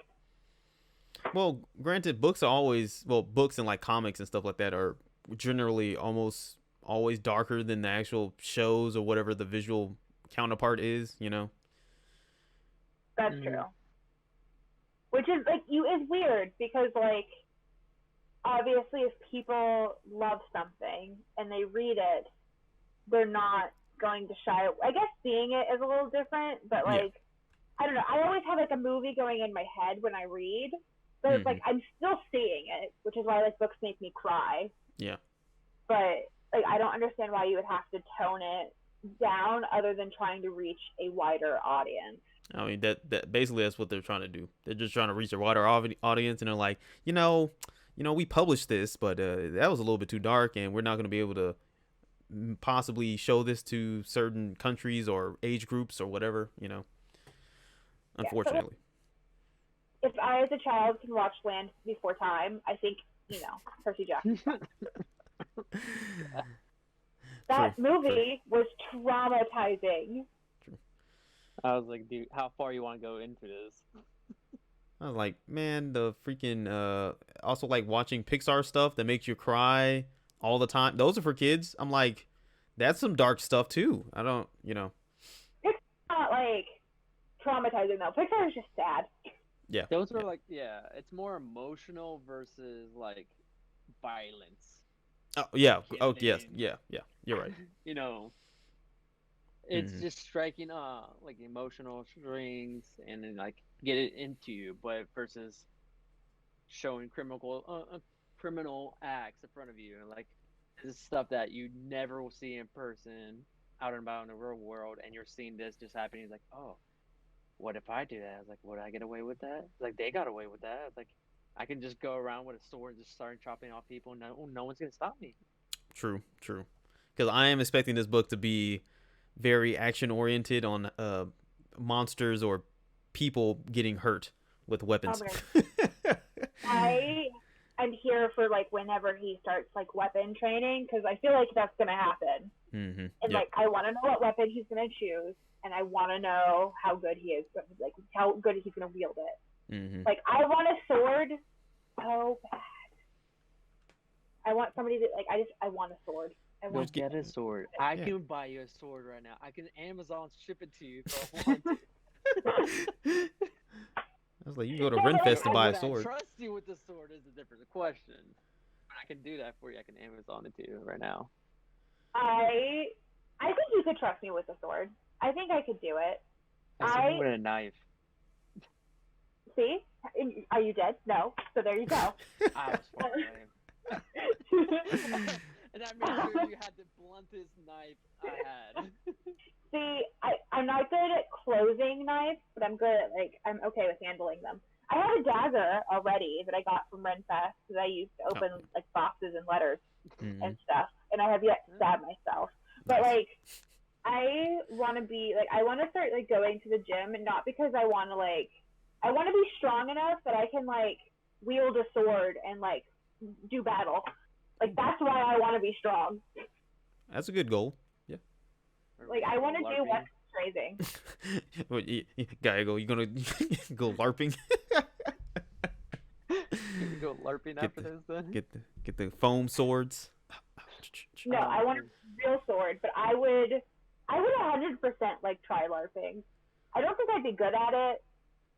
A: Well, granted, books and like comics and stuff like that are generally almost always darker than the actual shows or whatever the visual counterpart is.
D: That's true. Which is like is weird because like obviously if people love something and they read it, they're not going to shy. I guess seeing it is a little different, but like I don't know. I always have like a movie going in my head when I read, but it's like I'm still seeing it, which is why like books make me cry.
A: Yeah.
D: But like I don't understand why you would have to tone it down other than trying to reach a wider audience.
A: I mean that basically that's what they're trying to do. They're just trying to reach a wider audience, and they're like, we published this, but that was a little bit too dark, and we're not going to be able to possibly show this to certain countries or age groups or whatever. Unfortunately.
D: So if I, as a child, can watch Land Before Time, I think Percy Jackson. That movie was traumatizing.
C: I was like, dude, how far you want to go into this?
A: I was like, man, the freaking also like watching Pixar stuff that makes you cry all the time. Those are for kids. I'm like, that's some dark stuff too. I don't,
D: It's not like traumatizing though. Pixar is just sad.
A: Yeah.
C: Those are like, it's more emotional versus like violence.
A: Oh yeah. Oh yes. Yeah. You're right.
C: It's just striking like emotional strings and then like get it into you, but versus showing criminal acts in front of you, and like this is stuff that you never will see in person out and about in the real world, and you're seeing this just happening. It's like, oh, what if I do that? I was like, would I get away with that? Like they got away with that. Like I can just go around with a sword and just start chopping off people, and no one's gonna stop me.
A: True. Because I am expecting this book to be very action oriented on monsters or people getting hurt with weapons.
D: I'm here for like whenever he starts like weapon training because I feel like that's gonna happen.
A: Mm-hmm.
D: And like I want to know what weapon he's gonna choose, and I want to know how good he is, like how good he's gonna wield it.
A: Mm-hmm.
D: Like I want a sword so bad. I want somebody that like I want a sword.
C: Go get a sword. I can buy you a sword right now. I can Amazon ship it to you if I want to.
A: I was like, you can go to Renfest to buy a sword.
C: I trust you with the sword is a different question. But I can do that for you. I can Amazon it to you right now.
D: I think you could trust me with a sword. I think I could do it.
C: I with a knife.
D: See? Are you dead? No. So there you go.
C: I was fine. And I made sure you had the bluntest knife I had.
D: See, I'm not good at closing knives, but I'm good at I'm okay with handling them. I have a dagger already that I got from Renfest that I used to open like boxes and letters and stuff, and I have yet to stab myself. But I want to be I want to start going to the gym, and not because I want to I want to be strong enough that I can wield a sword and do battle. That's why I want to be strong.
A: That's a good goal. Yeah.
D: I want to do weapons raising.
A: What, you gonna go LARPing?
C: You go LARPing after this then?
A: Get the foam swords.
D: No, I want a real sword, but I would 100% try LARPing. I don't think I'd be good at it.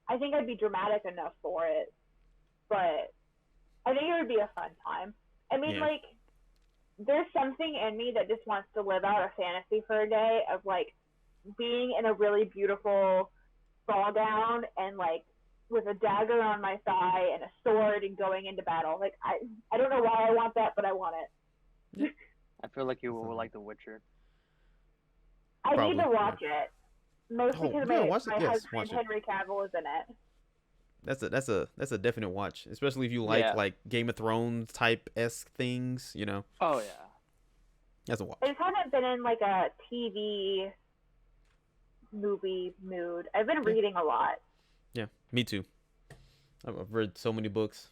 D: I think I'd be dramatic enough for it, but I think it would be a fun time. I mean, there's something in me that just wants to live out a fantasy for a day of being in a really beautiful ball gown and with a dagger on my thigh and a sword and going into battle. I don't know why I want that, but I want it.
C: I feel like you will like The Witcher.
D: I need to watch it. Mostly
A: Oh,
D: because
A: you gotta
D: my,
A: watch it.
D: my
A: Yes,
D: husband
A: watch it.
D: Henry Cavill is in it.
A: That's a definite watch, especially if you
C: Yeah.
A: like Game of Thrones type esque things. You know,
C: Oh yeah.
A: that's a watch.
D: I just haven't been in like a TV movie mood. I've been
A: Yeah.
D: reading a lot.
A: Yeah, me too. I've read so many books.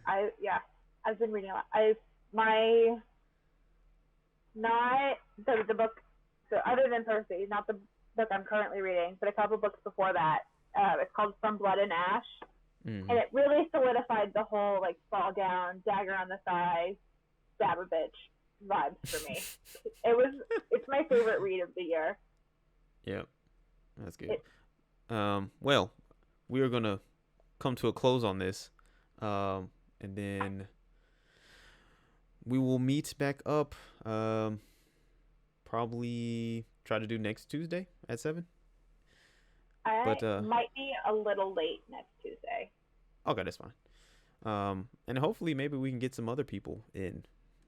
D: I've been reading a lot. My not the book, so other than Percy, not the book I'm currently reading, but a couple books before that. It's called From Blood and Ash, and it really solidified the whole like fall down, dagger on the thigh, stab a bitch vibes for me. It's my favorite read of the year.
A: Yep, that's good. Well, we are gonna come to a close on this, and then we will meet back up. Probably try to do next Tuesday at 7.
D: I might be a little late next Tuesday.
A: Okay, that's fine. And hopefully maybe we can get some other people in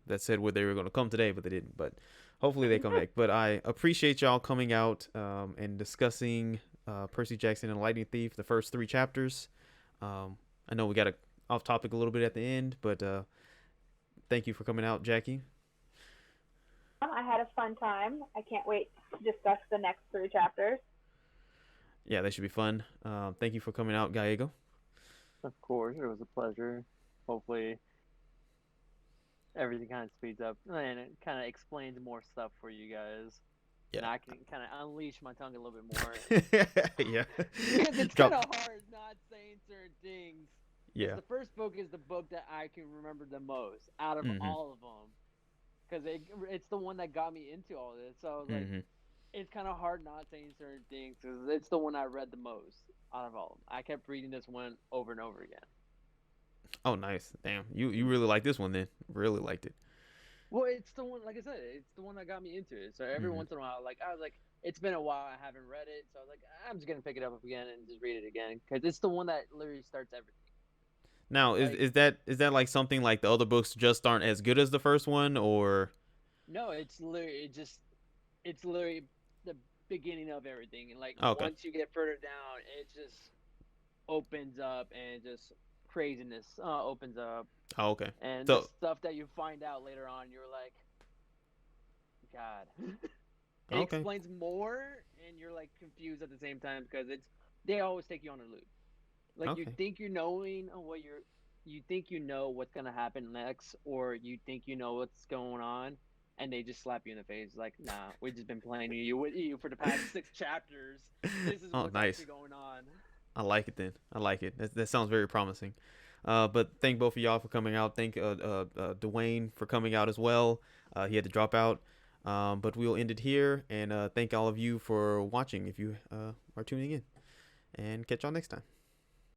A: that said where they were going to come today, but they didn't. But hopefully they come back. But I appreciate y'all coming out and discussing Percy Jackson and the Lightning Thief, the first 3 chapters. I know we got off topic a little bit at the end, but thank you for coming out, Jackie.
D: I had a fun time. I can't wait to discuss the next 3 chapters.
A: Yeah, that should be fun. Thank you for coming out, Gallego.
C: Of course, it was a pleasure. Hopefully, everything kind of speeds up and it kind of explains more stuff for you guys. Yeah. And I can kind of unleash my tongue a little bit more.
A: Yeah.
C: Because it's kind of hard not saying certain things.
A: Yeah.
C: The first book is the book that I can remember the most out of all of them. Because it's the one that got me into all this. So I was like, it's kind of hard not saying certain things because it's the one I read the most out of all of them. I kept reading this one over and over again.
A: Oh, nice. Damn. You really like this one then. Really liked it.
C: Well, it's the one, like I said, it's the one that got me into it. So every once in a while, I was like, it's been a while I haven't read it. So I was like, I'm just going to pick it up again and just read it again. Because it's the one that literally starts everything.
A: Now, is that like something like the other books just aren't as good as the first one, or?
C: No, it's literally the beginning of everything, and like once you get further down, it just opens up and just craziness opens up.
A: Oh, okay.
C: And the stuff that you find out later on, you're like, God. It explains more, and you're like confused at the same time because they always take you on a loop. Like you think you're knowing you think you know what's gonna happen next, or you think you know what's going on, and they just slap you in the face like, nah, we've just been playing you for the past 6 chapters. This is what's actually going on.
A: I like it then. I like it. That sounds very promising. But thank both of y'all for coming out. Thank Dwayne for coming out as well. He had to drop out. But we'll end it here, and thank all of you for watching if you are tuning in. And catch y'all next time.